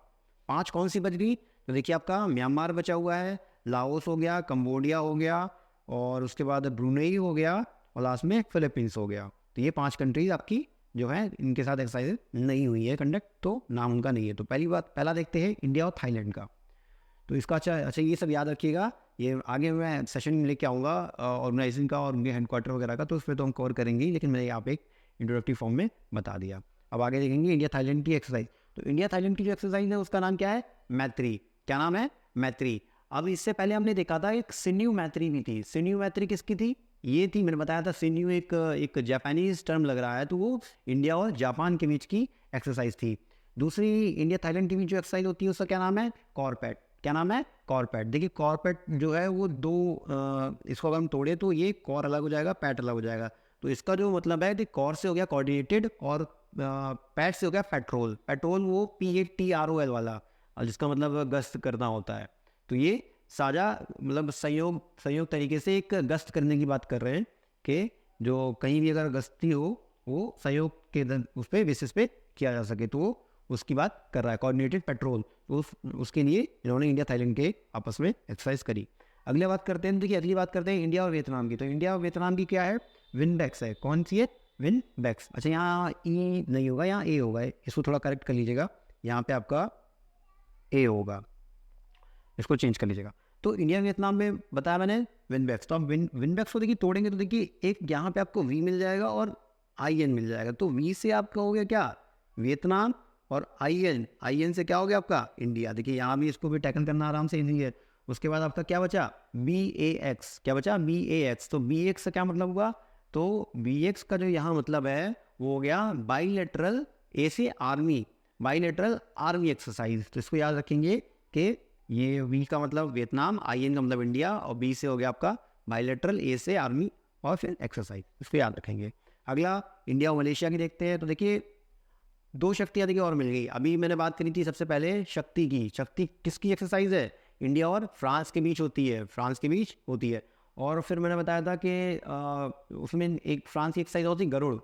5 कौन सी बच गई? तो देखिए आपका म्यांमार बचा हुआ है, लाओस हो गया, कंबोडिया हो गया, और उसके बाद ब्रुनेई हो गया, और लास्ट में फिलीपींस हो गया। तो ये 5 कंट्रीज़ आपकी जो है इनके साथ एक्सरसाइज नहीं हुई है कंडक्ट, तो नाम उनका नहीं है। तो पहला देखते हैं इंडिया और थाईलैंड का। तो इसका अच्छा ये सब याद रखिएगा। ये आगे मैं सेशन लेके आऊँगा ऑर्गेनाइजिंग का और उनके हेडक्वार्टर वगैरह का, तो उस पर तो हम कवर करेंगे ही, लेकिन मैंने यहाँ पे एक इंट्रोडक्टिव फॉर्म में बता दिया। अब आगे देखेंगे इंडिया थाईलैंड की एक्सरसाइज। तो इंडिया थाईलैंड की जो एक्सरसाइज है उसका नाम क्या है? मैत्री। क्या नाम है? मैत्री। अब इससे पहले हमने देखा था एक सिन्यू मैत्री भी थी। सिन्यू मैत्री किसकी थी? ये थी, मैंने बताया था सिन्यू एक जापानीज टर्म लग रहा है, तो वो इंडिया और जापान के बीच की एक्सरसाइज थी। दूसरी इंडिया थाईलैंड के बीच जो एक्सरसाइज होती है उसका क्या नाम है? कॉरपेट। क्या नाम है? कॉरपेट। देखिए कॉरपेट जो है वो इसको अगर हम तोड़े तो ये कॉर अलग हो जाएगा, पैट अलग हो जाएगा। तो इसका जो मतलब है, कॉर से हो गया कोऑर्डिनेटेड, और पैट से हो गया पेट्रोल। पेट्रोल वो PATROL वाला, जिसका मतलब गश्त करना होता है। तो ये साझा मतलब संयोग तरीके से एक गश्त करने की बात कर रहे हैं कि जो कहीं भी अगर गश्ती हो वो सहयोग के उस पर बेसिस पे किया जा सके, तो वो उसकी बात कर रहा है, कोऑर्डिनेटेड पेट्रोल। तो उसके लिए इन्होंने इंडिया थाईलैंड के आपस में एक्सरसाइज करी। अगले बात करते हैं, देखिए अगली बात करते हैं इंडिया और वियतनाम की। तो इंडिया और वियतनाम की क्या है? विनबैक्स है। कौन सी है? विनबैक्स। अच्छा यहाँ ई नहीं होगा, यहाँ ए होगा, इसको थोड़ा करेक्ट कर लीजिएगा। यहाँ पे आपका ए होगा, इसको चेंज कर लीजिएगा। तो इंडिया वियतनाम में बताया मैंने विनबैक्स। तो आप विनबैक्स को देखिए तोड़ेंगे तो देखिए एक यहाँ पे आपको वी मिल जाएगा और IN मिल जाएगा। तो वी से आपका हो गया क्या? वियतनाम, और IN से क्या हो गया आपका? इंडिया। देखिए यहाँ भी इसको भी टैकल करना आराम से इजी है। उसके बाद आपका क्या बचा? BAX। क्या बचा? BAX। तो BAX का क्या मतलब हुआ? तो BAX का जो यहाँ मतलब है वो हो गया बाईलेटरल ए से आर्मी, बाईलेटरल आर्मी एक्सरसाइज। तो इसको याद रखेंगे कि ये वी का मतलब वियतनाम, IN का मतलब इंडिया, और बी से हो गया आपका बाईलेटरल, ए से आर्मी, और फिर एक्सरसाइज। इसको याद रखेंगे। अगला इंडिया और मलेशिया की देखते हैं। तो देखिए 2 शक्तियाँ देखिए और मिल गई। अभी मैंने बात करी थी सबसे पहले शक्ति की। शक्ति किसकी एक्सरसाइज है? इंडिया और फ्रांस के बीच होती है, फ्रांस के बीच होती है। और फिर मैंने बताया था कि उसमें एक फ्रांस की एक्सरसाइज होती है गरुड़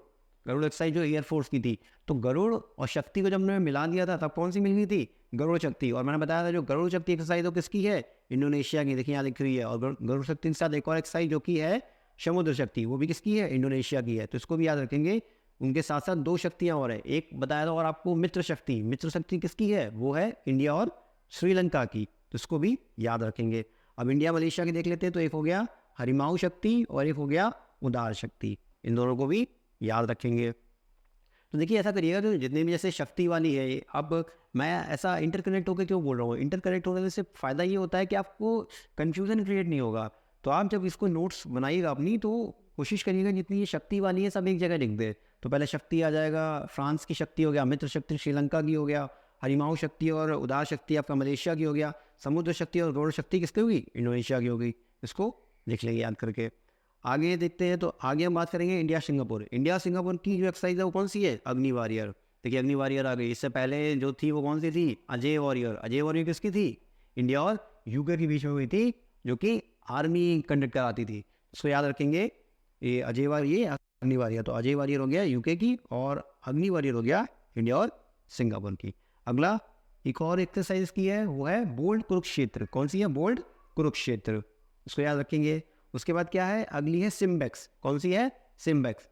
एक्सरसाइज, जो एयरफोर्स की थी। तो गरुड़ और शक्ति को जब मैंने मिला दिया था तब कौन सी मिल गई थी? गरुड़ शक्ति। और मैंने बताया था जो गरुड़ शक्ति एक्सरसाइज वो किसकी है? इंडोनेशिया की। देखिए यहाँ लिख रही है। और गरुड़ शक्ति के साथ एक और एक्सरसाइज जो कि है समुद्र शक्ति, वो भी किसकी है? इंडोनेशिया की है। तो इसको भी याद रखेंगे। उनके साथ साथ 2 शक्तियाँ और है, एक बताया था और आपको मित्र शक्ति। मित्र शक्ति किसकी है? वो है इंडिया और श्रीलंका की। तो इसको भी याद रखेंगे। अब इंडिया मलेशिया की देख लेते हैं। तो एक हो गया हरिमाऊ शक्ति और एक हो गया उदार शक्ति। इन दोनों को भी याद रखेंगे। तो देखिए ऐसा करिएगा, तो जितने भी जैसे शक्ति वाली है, अब मैं ऐसा इंटरकनेक्ट होकर क्यों बोल रहा हूँ? इंटरकनेक्ट होने से फ़ायदा ये होता है कि आपको कन्फ्यूज़न क्रिएट नहीं होगा। तो आप जब इसको नोट्स बनाइएगा अपनी, तो कोशिश करिएगा जितनी ये शक्ति वाली है सब एक जगह लिख दे। तो पहले शक्ति आ जाएगा, फ्रांस की शक्ति हो गया, मित्र शक्ति श्रीलंका की हो गया, हरिमाऊ शक्ति और उदार शक्ति आपका मलेशिया की हो गया, समुद्र शक्ति और गौड़ शक्ति किसकी होगी? इंडोनेशिया की होगी। इसको लिख लेंगे याद करके। आगे देखते हैं। तो आगे हम बात करेंगे इंडिया सिंगापुर। इंडिया सिंगापुर की जो एक्सरसाइज है वो कौन सी है? अग्नि वॉरियर। देखिए अग्नि वॉरियर आ गई। इससे पहले जो थी वो कौन सी थी? अजय वॉरियर। अजय वॉरियर किसकी थी? इंडिया और UK के बीच में हुई थी, जो कि आर्मी कंडक्ट कराती थी। इसको याद रखेंगे। ये अजय वॉरियर, अग्नि वॉरियर। तो अजय वॉरियर हो गया यूके की और अग्नि वॉरियर हो गया इंडिया और सिंगापुर की। अगला एक और एक्सरसाइज की है, वो है बोल्ड कुरुक्षेत्र। कौन सी है? बोल्ड कुरुक्षेत्र, इसको याद रखेंगे। उसके बाद क्या है? अगली है सिम्बेक्स। कौन सी है? सिम्बेक्स।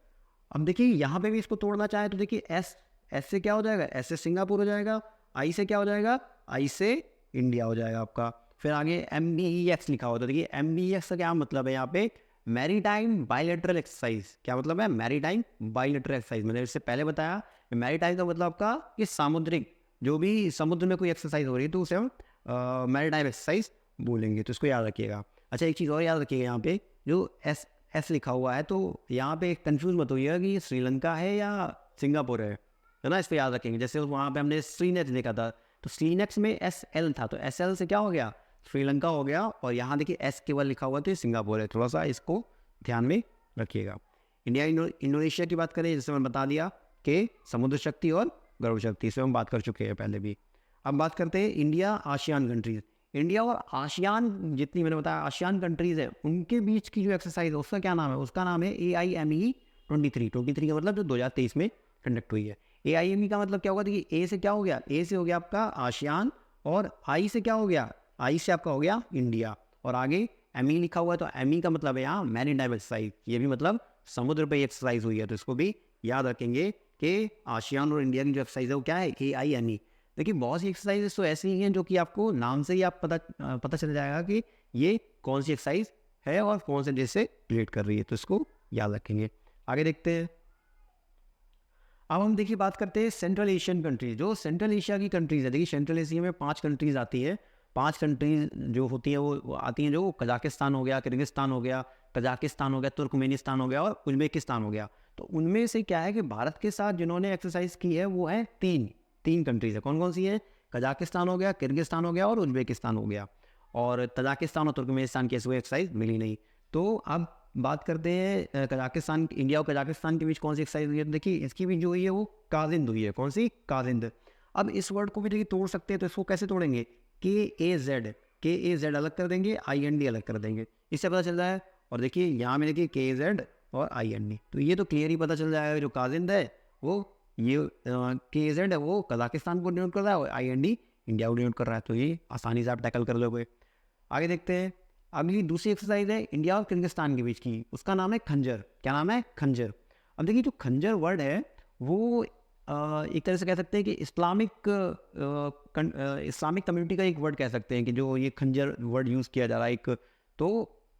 अब देखिए यहाँ पे भी इसको तोड़ना चाहे तो देखिए एस, एस से क्या हो जाएगा? एस से सिंगापुर हो जाएगा। आई से क्या हो जाएगा? आई से इंडिया हो जाएगा आपका। फिर आगे MBEX लिखा हुआ, तो देखिए MBEX का क्या मतलब है यहाँ पे? Maritime bilateral exercise. क्या मतलब है? Maritime bilateral exercise. मैंने इससे पहले बताया मैरीटाइम का मतलब आपका ये सामुद्रिक, जो भी समुद्र में कोई एक्सरसाइज हो रही है तो उसे हम मैरीटाइम एक्सरसाइज बोलेंगे, तो इसको याद रखिएगा। अच्छा एक चीज़ और याद रखिएगा, यहाँ पे जो एस एस लिखा हुआ है तो यहाँ पे कंफ्यूज मत होइएगा कि ये श्रीलंका है या सिंगापुर है ना, इसको याद रखेंगे। जैसे वहाँ पे हमने श्रीनेक्स देखा था, तो श्रीनेक्स में SL था, तो SL से क्या हो गया? श्रीलंका हो गया। और यहाँ देखिए S केवल लिखा हुआ तो ये सिंगापुर है, थोड़ा सा इसको ध्यान में रखिएगा। इंडिया इंडोनेशिया की बात करें, जैसे मैंने बता दिया कि समुद्र शक्ति और गर्भ शक्ति, इस पर हम बात कर चुके हैं पहले भी। अब बात करते हैं इंडिया आसियान कंट्रीज। इंडिया और आसियान, जितनी मैंने बताया आसियान कंट्रीज है, उनके बीच की जो एक्सरसाइज है उसका क्या नाम है? उसका नाम है AIME 23। का मतलब जो 2023 में कंडक्ट हुई है। AIME का मतलब क्या होगा? देखिए A से क्या हो गया? A से हो गया आपका आसियान, और I से क्या हो गया? I से आपका हो गया इंडिया, और आगे ME लिखा हुआ है, तो ME का मतलब है यहाँ मैरीटाइम एक्सरसाइज। ये भी मतलब समुद्र पर एक्सरसाइज हुई है, तो इसको भी याद रखेंगे कि आसियान और इंडिया की जो एक्सरसाइज है वो क्या है? AIME। देखिए बहुत सी एक्सरसाइजेस तो ऐसी ही हैं जो कि आपको नाम से ही आप पता चल जाएगा कि ये कौन सी एक्सरसाइज है और कौन से देश से रिलेट कर रही है, तो इसको याद रखेंगे। आगे देखते हैं। अब हम देखिए बात करते हैं सेंट्रल एशियन कंट्रीज। जो सेंट्रल एशिया की कंट्रीज है, देखिए सेंट्रल एशिया में 5 कंट्रीज आती है। 5 कंट्रीज जो होती हैं वो आती हैं, जो कजाकिस्तान हो गया, किर्गिस्तान हो गया, तजाकिस्तान हो गया, तुर्कमेनिस्तान हो गया और उज्बेकिस्तान हो गया। तो उनमें से क्या है कि भारत के साथ जिन्होंने एक्सरसाइज की है वो है तीन कंट्रीज है। कौन कौन सी है? कजाकिस्तान हो गया, किर्गिस्तान हो गया और उज्बेकिस्तान हो गया। और तजाकिस्तान और तुर्कमेनिस्तान की ऐसी एक्सरसाइज मिली नहीं। तो अब बात करते हैं कजाकिस्तान, इंडिया और कजाकिस्तान के बीच कौन सी एक्सरसाइज हुई है? तो देखिए इसकी भी जो हुई है वो काजिंद हुई है। कौन सी? काजिंद। अब इस वर्ड को भी देखिए तोड़ सकते हैं, तो इसको कैसे तोड़ेंगे? KAZ अलग कर देंगे, IND अलग कर देंगे, इससे पता चल रहा है। और देखिए यहाँ में देखिए KZ और IND, तो ये तो क्लियर ही पता चल जाएगा जो काजिंद है वो ये KZ है वो कजाकिस्तान को डिनोट कर रहा है और IND इंडिया को डिनोट कर रहा है। तो ये आसानी से आप टैकल कर लोगे। आगे देखते हैं। अगली दूसरी एक्सरसाइज है इंडिया और किर्गिस्तान के बीच की, उसका नाम है खंजर। क्या नाम है? खंजर। अब देखिए जो खंजर वर्ड है वो एक तरह से कह सकते हैं कि इस्लामिक कम्युनिटी का एक वर्ड कह सकते हैं कि जो ये खंजर वर्ड यूज़ किया जा रहा है एक। तो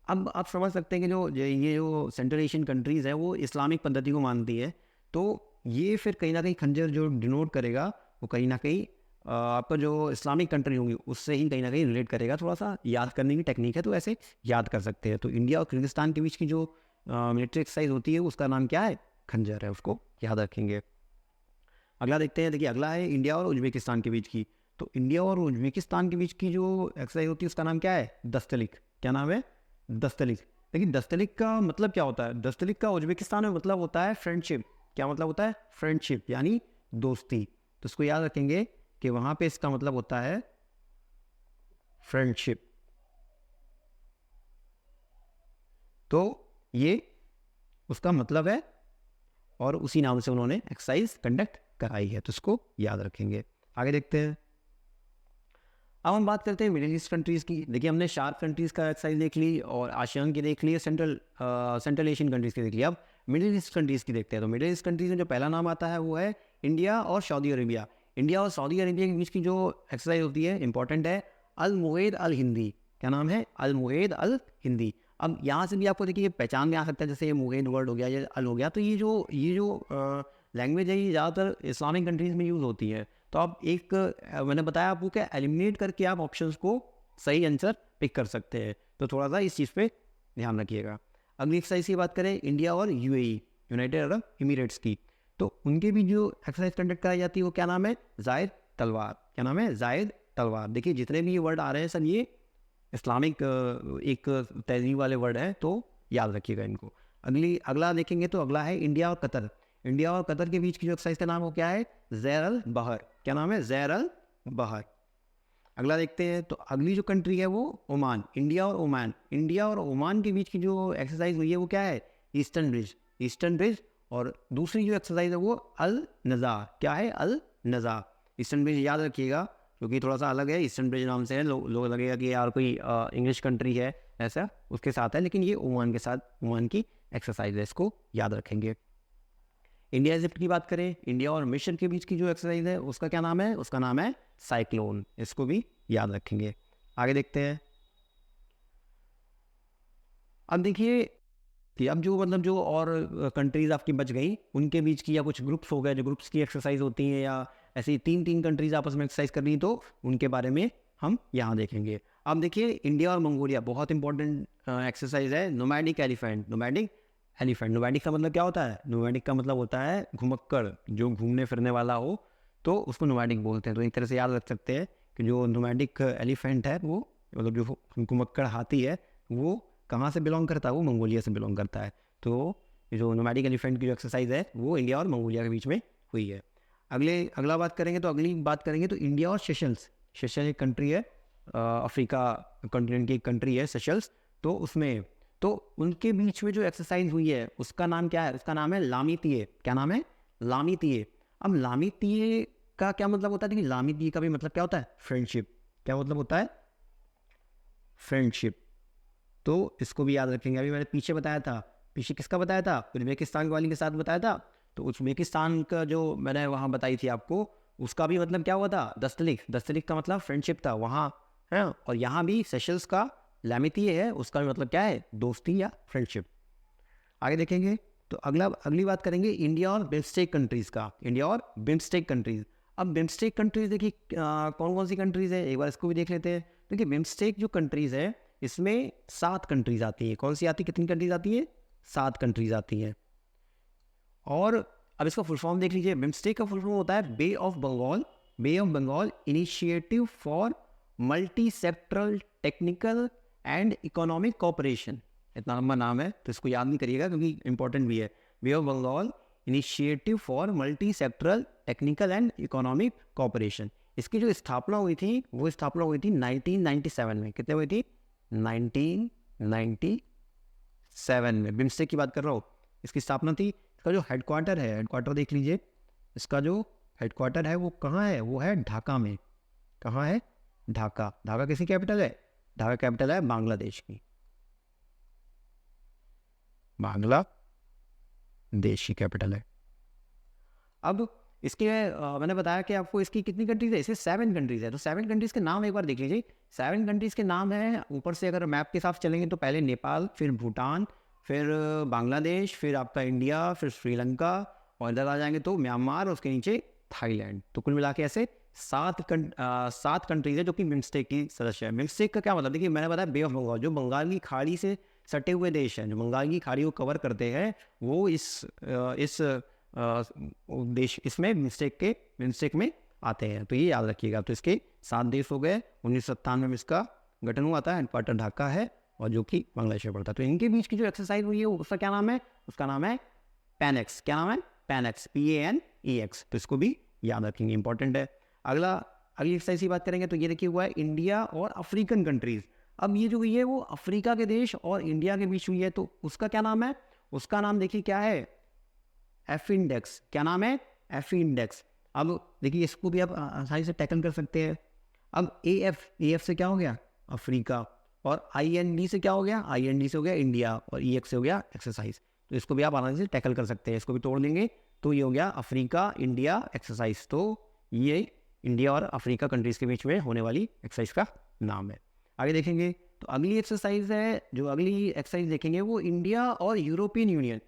अब आप समझ सकते हैं कि ये जो सेंट्रल एशियन कंट्रीज़ है वो इस्लामिक पद्धति को मानती है, तो ये फिर कहीं ना कहीं खंजर जो डिनोट करेगा वो कहीं ना कहीं आपका जो इस्लामिक कंट्री होंगी उससे ही कहीं ना कहीं रिलेट करेगा। थोड़ा सा याद करने की टेक्निक है, तो ऐसे याद कर सकते हैं। तो इंडिया और किर्गिस्तान के बीच की जो मिलिट्री एक्सरसाइज होती है उसका नाम क्या है? खंजर है, उसको याद रखेंगे। अगला देखते हैं। देखिए अगला है इंडिया और उज्बेकिस्तान के बीच की। तो इंडिया और उज्बेकिस्तान के बीच की जो एक्सरसाइज होती है उसका नाम क्या है? दस्तलिक। क्या नाम है? दस्तलिक। देखिए दस्तलिक का मतलब क्या होता है? दस्तलिक का उज्बेकिस्तान में मतलब होता है फ्रेंडशिप। क्या मतलब होता है? फ्रेंडशिप यानी दोस्ती। तो इसको याद रखेंगे कि वहां पे इसका मतलब होता है फ्रेंडशिप। तो ये उसका मतलब है और उसी नाम से उन्होंने एक्सरसाइज कंडक्ट कराई है, तो इसको याद रखेंगे। आगे देखते हैं। अब हम बात करते हैं मिडिल ईस्ट कंट्रीज़ की। देखिए हमने शार्क कंट्रीज़ का एक्सरसाइज देख ली और आसियान की देख ली, सेंट्रल एशियन कंट्रीज़ की देख ली। अब मिडिल ईस्ट कंट्रीज़ की देखते हैं। तो मिडिल ईस्ट कंट्रीज़ में जो पहला नाम आता है वो है इंडिया और सऊदी अरेबिया। इंडिया और सऊदी अरेबिया के बीच की जो एक्सरसाइज होती है इंपॉर्टेंट है, अल मुएद अल हिंदी। क्या नाम है? अल मुएद अल हिंदी। अब यहाँ से भी आपको देखिए पहचान में आ सकता है, जैसे ये मुएद वर्ड हो गया या अल हो गया, तो ये जो लैंग्वेज है ये ज़्यादातर इस्लामिक कंट्रीज़ में यूज़ होती है। तो आप एक मैंने बताया आपको क्या एलिमिनेट करके आप ऑप्शंस को सही आंसर पिक कर सकते हैं, तो थोड़ा सा इस चीज़ पे ध्यान रखिएगा। अगली एक्सरसाइज की बात करें इंडिया और UAE, यूनाइटेड अरब एमिरेट्स की। तो उनके भी जो एक्सरसाइज कंडक्ट कराई जाती है वो क्या नाम है? जायद तलवार। क्या नाम है? जायद तलवार। देखिए जितने भी ये वर्ड आ रहे हैं सब ये इस्लामिक एक तहजीब वाले वर्ड हैं, तो याद रखिएगा इनको। अगला देखेंगे तो अगला है इंडिया और कतर। इंडिया और कतर के बीच की जो एक्सरसाइज का नाम वो क्या है? ज़ैर अल बहर। क्या नाम है? ज़ैर अल बहर। अगला देखते हैं। तो अगली जो कंट्री है वो ओमान। इंडिया और ओमान के बीच की जो एक्सरसाइज हुई है वो क्या है? Eastern bridge. और दूसरी जो एक्सरसाइज है वो अल नज़ा। क्या है? अल नज़ा। ईस्टर्न ब्रिज याद रखिएगा क्योंकि थोड़ा सा अलग है, ईस्टर्न ब्रिज नाम से है, लोग लगेगा कि यार कोई इंग्लिश कंट्री है ऐसा, उसके साथ है, लेकिन ये ओमान के साथ, ओमान की एक्सरसाइज है, इसको याद रखेंगे। इंडिया इजिप्ट की बात करें, इंडिया और मिस्र के बीच की जो एक्सरसाइज है उसका क्या नाम है? उसका नाम है साइक्लोन। इसको भी याद रखेंगे। आगे देखते हैं। अब देखिए कि अब जो मतलब जो और कंट्रीज आपकी बच गई उनके बीच की, या कुछ ग्रुप्स हो गए जो ग्रुप्स की एक्सरसाइज होती हैं, या ऐसी 3 कंट्रीज आपस में एक्सरसाइज कर रही, तो उनके बारे में हम यहाँ देखेंगे। अब देखिए इंडिया और मंगोलिया, बहुत इंपॉर्टेंट एक्सरसाइज है, नोमैडिक एलिफेंट। नोमैडिक का मतलब क्या होता है? नोमैडिक का मतलब होता है घुमक्कड़, जो घूमने फिरने वाला हो तो उसको नोमैडिक बोलते हैं। तो एक तरह से याद रख सकते हैं कि जो नोमैडिक एलिफेंट है वो, मतलब जो घुमक्कड़ हाथी है, वो कहाँ से बिलोंग करता है? वो मंगोलिया से बिलोंग करता है। तो जो नोमैडिक एलिफेंट की जो एक्सरसाइज है वो इंडिया और मंगोलिया के बीच में हुई है। अगली बात करेंगे तो इंडिया और सेशल्स। सेशल एक कंट्री है, अफ्रीका कॉन्टिनेंट की एक कंट्री है सेशल्स। तो उसमें, तो उनके बीच में जो एक्सरसाइज हुई है उसका नाम क्या है? उसका नाम है लामीतीये। क्या नाम है? लामीतीये। अब लामीतीये का क्या मतलब होता है? देखिए लामीतीये का भी मतलब क्या होता है? फ्रेंडशिप। क्या मतलब होता है? फ्रेंडशिप। तो इसको भी याद रखेंगे। अभी मैंने पीछे बताया था, पीछे किसका बताया था? उज्बेकिस्तान वाली के साथ बताया था। तो उज्बेकिस्तान का जो मैंने वहाँ बताई थी आपको, उसका भी मतलब क्या हुआ था? दस्तलिक का मतलब फ्रेंडशिप था वहाँ है। और यहाँ भी सेशल्स का लामीतीये है, उसका भी मतलब क्या है? दोस्ती या फ्रेंडशिप। आगे देखेंगे तो अगली बात करेंगे इंडिया और बिम्स्टेक कंट्रीज़ का। इंडिया और बिम्स्टेक कंट्रीज़। अब बिम्स्टेक कंट्रीज़ देखिए कौन कौन सी कंट्रीज़ है, एक बार इसको भी देख लेते हैं। देखिए बिम्स्टेक जो कंट्रीज़ है इसमें 7 कंट्रीज़ आती हैं। कौन सी आती? कितनी कंट्रीज़ आती हैं? 7 कंट्रीज़ आती हैं। और अब इसका फुल फॉर्म देख लीजिए। बिम्स्टेक का फुल फॉर्म होता है bay of Bengal initiative for multi sectoral technical and economic cooperation. इतना लंबा नाम है तो इसको याद नहीं करिएगा क्योंकि इंपॉर्टेंट भी है। Bay of Bengal initiative for multi sectoral technical and economic cooperation. इसकी जो स्थापना हुई थी वो स्थापना हुई थी 1997 में। कितने हुई थी? 1997 में। बिम्स्टेक की बात कर रहा हूँ, इसकी स्थापना थी। इसका जो हेडक्वार्टर देख लीजिए। इसका जो हेडक्वार्टर है वो कहाँ है? वो है ढाका में। कहाँ है? ढाका किसी कैपिटल है? ढाका कैपिटल है बांग्लादेश की, बांग्लादेश की कैपिटल है। अब इसके मैंने बताया कि आपको इसकी कितनी कंट्रीज है? इसके 7 कंट्रीज है। तो 7 कंट्रीज के नाम एक बार देख लीजिए। 7 कंट्रीज के नाम है, ऊपर से अगर मैप के साथ चलेंगे तो पहले नेपाल, फिर भूटान, फिर बांग्लादेश, फिर आपका इंडिया, फिर श्रीलंका, और इधर आ जाएंगे तो म्यांमार, और उसके नीचे थाईलैंड। तो कुल मिला के ऐसे 7 कंट्रीज है जो कि बिम्स्टेक की सदस्य है। बिम्स्टेक का क्या मतलब? देखिए मैंने बताया बे ऑफ बंगाल, जो बंगाल की खाड़ी से सटे हुए देश हैं, जो बंगाल की खाड़ी को कवर करते हैं, वो इस देश इसमें बिम्स्टेक में आते हैं। तो ये याद रखिएगा। तो इसके 7 देश हो गए। 1997 में इसका गठन हुआ था। हेडक्वार्टर ढाका है और जो कि बांग्लादेश में पड़ता है। तो इनके बीच की जो एक्सरसाइज हुई है उसका क्या नाम है? उसका नाम है पैनेक्स। क्या नाम है? पैनेक्स, PANEX। तो इसको भी याद रखेंगे, इंपॉर्टेंट है। अगली एक्सरसाइज की बात करेंगे तो ये देखिए हुआ है इंडिया और अफ्रीकन कंट्रीज। अब ये जो हुई है वो अफ्रीका के देश और इंडिया के बीच हुई है। तो उसका क्या नाम है? उसका नाम देखिए क्या है? F index. क्या नाम है? F index. अब देखिए इसको भी आप आसानी से टैकल कर सकते हैं। अब AF से क्या हो गया? अफ्रीका। और IND से क्या हो गया? IND से हो गया इंडिया, और EX से हो गया एक्सरसाइज। तो इसको भी आप आसानी से टैकल कर सकते हैं। इसको भी तोड़ देंगे तो ये हो गया अफ्रीका इंडिया एक्सरसाइज। तो ये इंडिया और अफ्रीका कंट्रीज के बीच में होने वाली एक्सरसाइज का नाम है। आगे देखेंगे तो अगली एक्सरसाइज देखेंगे वो इंडिया और यूरोपियन यूनियन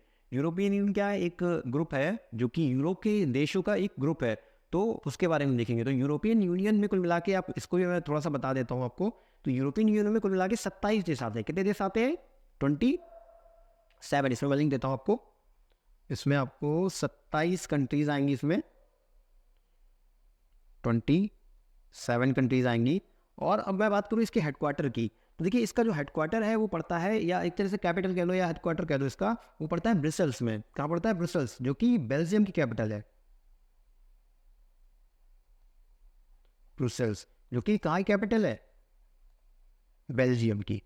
क्या है? एक ग्रुप है जो कि यूरोप के देशों का एक ग्रुप है। तो उसके बारे में देखेंगे। तो यूरोपियन यूनियन में कुल मिला के, आप इसको भी मैं थोड़ा सा बता देता हूँ आपको। तो यूरोपियन यूनियन में कुल मिला के 27 देश आते हैं। कितने देश आते हैं? 27। इसमें वजन देता हूँ आपको। इसमें आपको 27 कंट्रीज आएंगी। इसमें 27 कंट्रीज आएंगी। और अब मैं बात करूँ इसके हेडक्वार्टर की। तो देखिए इसका जो हेडक्वार्टर है वो पड़ता है, या एक तरह से कैपिटल कह लो या हेडक्वार्टर कह दो इसका, वो पड़ता है ब्रसेल्स में। कहाँ पड़ता है? ब्रसेल्स, जो कि बेल्जियम की कैपिटल है। ब्रुसेल्स, जो कि कहाँ की कैपिटल है? बेल्जियम की।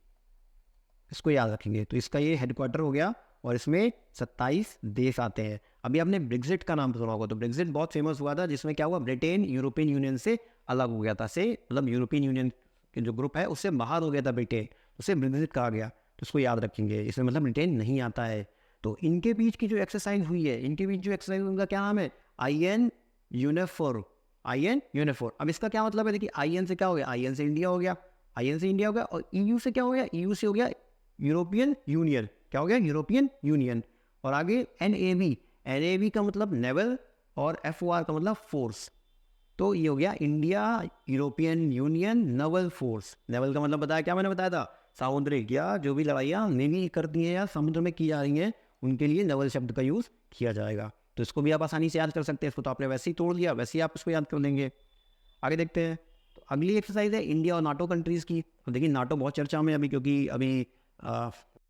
इसको याद रखेंगे। तो इसका ये हेडक्वार्टर हो गया और इसमें 27 देश आते हैं। अभी आपने ब्रेग्जिट का नाम सुना होगा, तो ब्रेग्जिट बहुत फेमस हुआ था, जिसमें क्या हुआ, ब्रिटेन यूरोपियन यूनियन से अलग हो गया था, से मतलब यूरोपियन यूनियन के जो ग्रुप है उससे बाहर हो गया था ब्रिटेन, उसे ब्रेग्जिट कहा गया। तो उसको याद रखेंगे, इसमें मतलब ब्रिटेन नहीं आता है। तो इनके बीच की जो एक्सरसाइज हुई है, इनके बीच जो एक्सरसाइज, उनका क्या नाम है, IN यूनिफोर, IN यूनिफोर। अब इसका क्या मतलब है, देखिए IN से क्या हो गया, IN से इंडिया हो गया, IN से इंडिया हो गया, और EU से क्या हो गया, EU से हो गया यूरोपियन यूनियन, क्या हो गया, यूरोपियन यूनियन। और आगे NAV, NAV का मतलब नेवल, और FOR का मतलब फोर्स। तो ये हो गया India European union naval force. Naval का मतलब बताया, क्या मैंने बताया था, सामुद्रिक, या जो भी लड़ाइयाँ नेवी करती हैं या समुद्र में की जा रही हैं, उनके लिए नेवल शब्द का यूज़ किया जाएगा। तो इसको भी आप आसानी से याद कर सकते हैं, इसको तो आपने वैसे ही तोड़ दिया, वैसे ही आप इसको याद कर लेंगे। आगे देखते हैं। तो अगली एक्सरसाइज है इंडिया और नाटो कंट्रीज़ की। तो देखिए नाटो बहुत चर्चा में अभी, क्योंकि अभी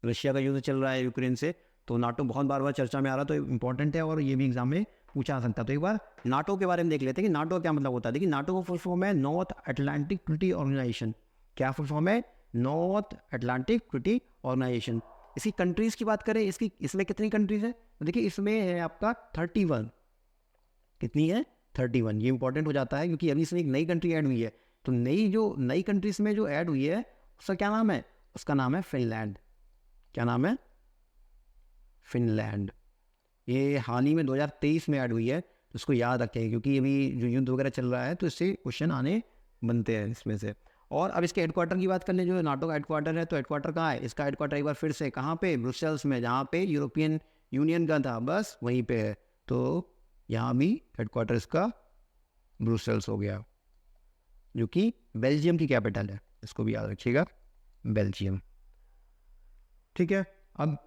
रशिया का युद्ध चल रहा है यूक्रेन से, तो नाटो बहुत बार बार चर्चा में आ रहा, तो इंपॉर्टेंट है और ये भी एग्जाम में पूछा जा सकता है। तो एक बार नाटो के बारे में देख लेते हैं कि नाटो क्या मतलब होता है। देखिए नाटो का फुल फॉर्म है नॉर्थ अटलांटिक ट्रीटी ऑर्गेनाइजेशन। क्या फुल फॉर्म है, नॉर्थ अटलांटिक ट्रीटी ऑर्गेनाइजेशन। इसकी कंट्रीज़ की बात करें, इसमें कितनी कंट्रीज़ है, तो देखिए इसमें है आपका 31। कितनी है, 31। ये इंपॉर्टेंट हो जाता है क्योंकि अभी इसमें एक नई कंट्री ऐड हुई है। तो नई कंट्रीज में जो ऐड हुई है उसका क्या नाम है, उसका नाम है फिनलैंड। क्या नाम है, फिनलैंड। ये हाल ही में 2023 में ऐड हुई है, तो इसको याद रखें क्योंकि अभी जो युद्ध वगैरह चल रहा है तो इससे क्वेश्चन आने बनते हैं इसमें से। और अब इसके हेडक्वार्टर की बात कर लें, जो नाटो का हेडक्वार्टर है, तो हेडक्वार्टर कहाँ है, इसका हेडक्वार्टर एक बार फिर से कहाँ पे, ब्रुसेल्स में, जहाँ पे यूरोपियन यूनियन का था, बस वहीं पे है। तो यहाँ भी हेडक्वार्टर इसका ब्रुसेल्स हो गया, जो कि बेल्जियम की कैपिटल है, इसको भी याद रखिएगा, बेल्जियम। ठीक है। अब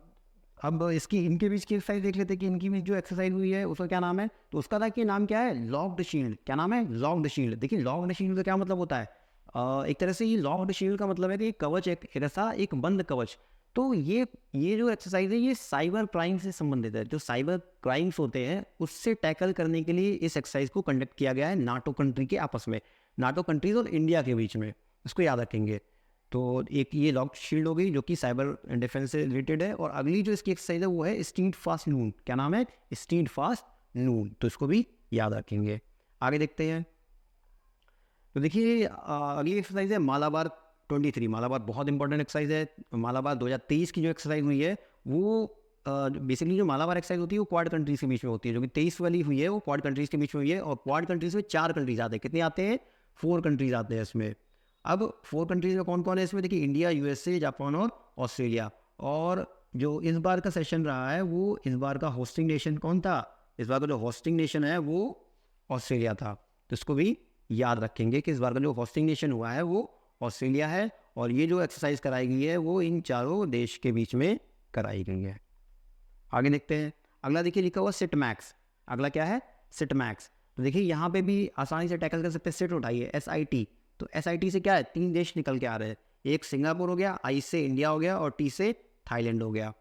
इनके बीच की एक्सरसाइज देख लेते हैं कि इनकी बीच जो एक्सरसाइज हुई है उसका क्या नाम है। तो उसका था कि नाम क्या है, लॉक्ड शील्ड। क्या नाम है, लॉक्ड शील्ड। देखिए लॉक्ड शील्ड का क्या मतलब होता है, एक तरह से ये लॉक्ड शील्ड का मतलब है कि कवच, एक ऐसा एक बंद कवच। तो ये जो एक्सरसाइज है ये साइबर क्राइम से संबंधित है। जो साइबर क्राइम्स होते हैं उससे टैकल करने के लिए इस एक्सरसाइज को कंडक्ट किया गया है नाटो कंट्री के आपस में, नाटो कंट्रीज और इंडिया के बीच में, इसको याद रखेंगे। तो एक ये लॉक्ड शील्ड हो गई जो कि साइबर डिफेंस से रिलेटेड है। और अगली जो इसकी एक्सरसाइज है वो है स्टीड फास्ट नून। क्या नाम है, स्टीड फास्ट नून। तो इसको भी याद रखेंगे। आगे देखते हैं। तो देखिए अगली एक्सरसाइज है मालाबार 23। मालाबार बहुत इंपॉर्टेंट एक्सरसाइज है। मालाबार 2023 की जो एक्सरसाइज हुई है वो बेसिकली जो मालाबार एक्सरसाइज होती है वो क्वाड कंट्रीज के बीच में होती है, जो कि 23 वाली हुई है वो क्वाड कंट्रीज के बीच में हुई है। और क्वाड कंट्रीज में 4 कंट्रीज आते हैं। कितने आते हैं, 4 कंट्रीज आते हैं इसमें। अब 4 कंट्रीज में कौन कौन है इसमें, देखिए इंडिया, USA, जापान और ऑस्ट्रेलिया। और जो इस बार का सेशन रहा है वो इस बार का होस्टिंग नेशन कौन था, इस बार का जो होस्टिंग नेशन है वो ऑस्ट्रेलिया था। तो इसको भी याद रखेंगे कि इस बार का जो होस्टिंग नेशन हुआ है वो ऑस्ट्रेलिया है। और ये जो एक्सरसाइज कराई गई है वो इन चारों देश के बीच में कराई गई है। आगे देखते हैं। अगला देखिए लिखा हुआ सिट मैक्स। अगला क्या है, सिट मैक्स। तो देखिए यहाँ पे भी आसानी से टैकल कर सकते हैं। सिट उठाइए, SIT। तो SIT से क्या है, 3 देश निकल के आ रहे हैं। एक सिंगापुर हो गया, I से इंडिया हो गया, और T से थाईलैंड हो गया।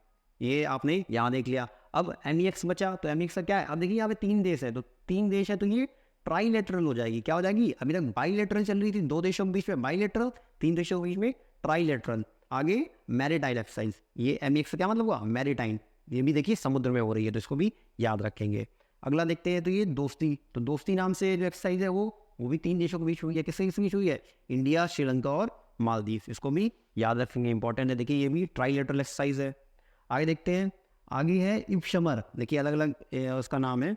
ये आपने यहाँ देख लिया। अब MEX बचा। तो MEX का क्या है, अब देखिए यहाँ पे 3 देश है, तो 3 देश है तो ये ट्राईलेटरल हो जाएगी। क्या हो जाएगी, अभी तक बाईलेटरल चल रही थी, 2 देशों के बीच में बाईलेटरल, 3 देशों के बीच में ट्राईलेटरल। आगे मैरीटाइम एक्सरसाइज। ये MEX का क्या मतलब हुआ, मैरीटाइम। ये भी देखिए समुद्र में हो रही है, तो इसको भी याद रखेंगे। अगला देखते हैं। तो ये दोस्ती। तो दोस्ती नाम से जो एक्सरसाइज है वो भी 3 देशों के बीच हुई है। किसके बीच हुई है, इंडिया, श्रीलंका और मालदीव। इसको भी याद रखेंगे, इंपॉर्टेंट है। देखिए ये भी ट्राईलेटरल एक्सरसाइज है। आगे देखते हैं। आगे है इप्शमर। देखिए अलग अलग उसका नाम है,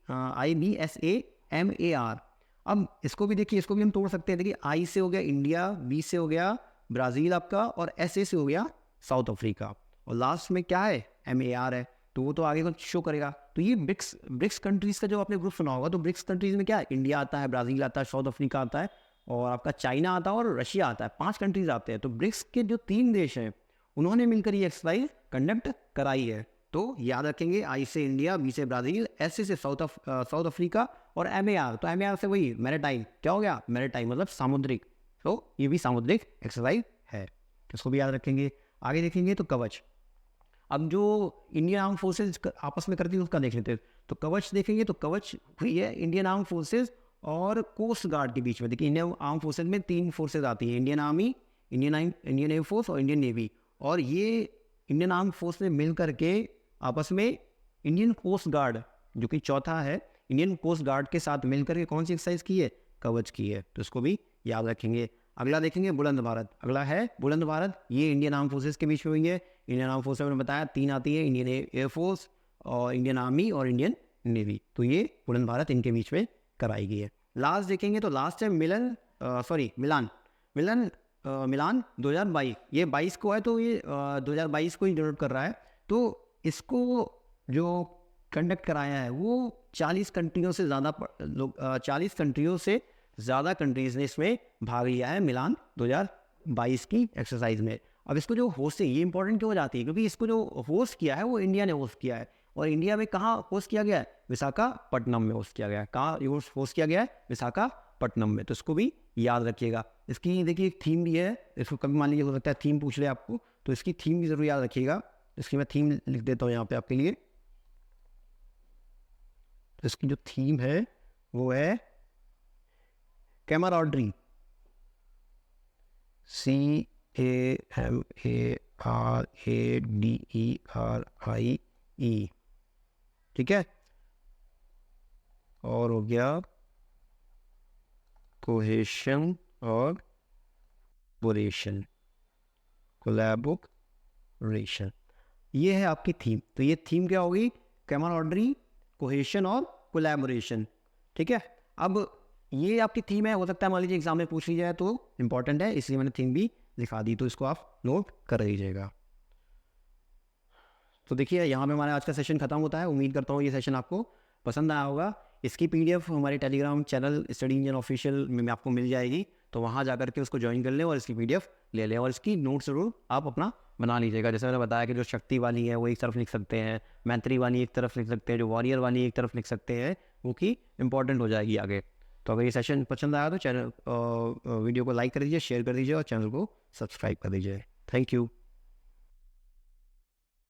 IBSAMAR। अब इसको भी देखिए, इसको भी हम तोड़ सकते हैं। देखिए I से हो गया इंडिया, B से हो गया ब्राज़ील आपका, और SA से हो गया साउथ अफ्रीका, और लास्ट में क्या है, MAR है। तो वो तो आगे कुछ शो करेगा। तो ये ब्रिक्स कंट्रीज़ का जो आपने ग्रुप सुना होगा, तो ब्रिक्स कंट्रीज़ में क्या है, इंडिया आता है, ब्राज़ील आता है, साउथ अफ्रीका आता है, और आपका चाइना आता है, और रशिया आता है। 5 कंट्रीज़ आते हैं। तो ब्रिक्स के जो 3 देश हैं उन्होंने मिलकर ये एक्सरसाइज कंडक्ट कराई है। तो याद रखेंगे, I से इंडिया, B से ब्राज़ील, SA से साउथ अफ्रीका, और MAR। तो MAR से वही मैरीटाइम। क्या हो गया, मैरीटाइम मतलब सामुद्रिक। तो ये भी सामुद्रिक एक्सरसाइज है, इसको भी याद रखेंगे। आगे देखेंगे तो कवच। अब जो इंडियन आर्म फोर्सेज आपस में करती है उसका देख लेते हैं। तो कवच देखेंगे, तो कवच हुई है इंडियन आर्म फोर्सेज और कोस्ट गार्ड के बीच में। देखिए इंडियन आर्म फोर्सेज में 3 फोर्सेज आती हैं, Indian army, Indian air force और इंडियन नेवी। और ये इंडियन आर्म फोर्स ने मिल करके आपस में इंडियन कोस्ट गार्ड, जो कि चौथा है, इंडियन कोस्ट गार्ड के साथ मिल करके कौन सी एक्सरसाइज की है? कवच की है। तो इसको भी याद रखेंगे। अगला देखेंगे बुलंद भारत। अगला है बुलंद भारत, ये इंडियन आर्म फोर्सेस के बीच में हुई है। इंडियन आर्म फोर्स मैंने बताया 3 आती है, इंडियन एयरफोर्स और इंडियन आर्मी और इंडियन नेवी। तो ये बुलंद भारत इनके बीच में कराई गई है। लास्ट देखेंगे तो लास्ट है मिलान 2022। ये 22 को है, तो ये 2022 को ही डिनोट कर रहा है। तो इसको जो कंडक्ट कराया है वो 40 कंट्रियों से ज़्यादा लोग 40 कंट्रियों से ज़्यादा कंट्रीज़ ने इसमें भाग लिया है मिलान 2022 की एक्सरसाइज में। अब इसको जो होस्टिंग, ये इंपॉर्टेंट क्यों हो जाती है? क्योंकि इसको जो होस्ट किया है वो इंडिया ने होस्ट किया है। और इंडिया में कहाँ होस्ट किया गया है? विशाखापट्टनम में होस्ट किया गया है। कहाँ होस्ट किया गया है? विशाखापट्टनम में। तो इसको भी याद रखिएगा। इसकी देखिए एक थीम भी है, इसको कभी मान लीजिए हो सकता है थीम पूछ ले आपको, तो इसकी थीम भी ज़रूर याद रखिएगा। इसकी मैं थीम लिख देता हूँ यहाँ पे आपके लिए। तो इसकी जो थीम है वो है कैमराडरी, CAMARADERIE, ठीक है। और हो गया कोहेशन और कोलैबोरेशन। ये है आपकी थीम। तो ये थीम क्या होगी? कैमराडरी, कोहेशन और कोलैबोरेशन, ठीक है। अब ये आपकी थीम है, हो सकता है मान लीजिए एग्जाम में पूछ ली जाए, तो इंपॉर्टेंट है, इसलिए मैंने थीम भी लिखा दी। तो इसको आप नोट कर लीजिएगा। तो देखिए यहाँ पे हमारा आज का सेशन खत्म होता है। उम्मीद करता हूँ ये सेशन आपको पसंद आया होगा। इसकी PDF हमारे Telegram channel study engine official में आपको मिल जाएगी। तो वहाँ जा करके उसको ज्वाइन कर लें और इसकी PDF ले लें, और इसकी नोट ज़रूर आप अपना बना लीजिएगा। जैसे मैंने बताया कि जो शक्ति वाली है वो एक तरफ लिख सकते हैं, मैत्री वाली एक तरफ लिख सकते हैं, जो वॉरियर वाली एक तरफ लिख सकते हैं, वो की इंपॉर्टेंट हो जाएगी आगे। तो अगर ये सेशन पसंद आया तो चैनल वीडियो को लाइक कर दीजिए, शेयर कर दीजिए और चैनल को सब्सक्राइब कर दीजिए। Thank you.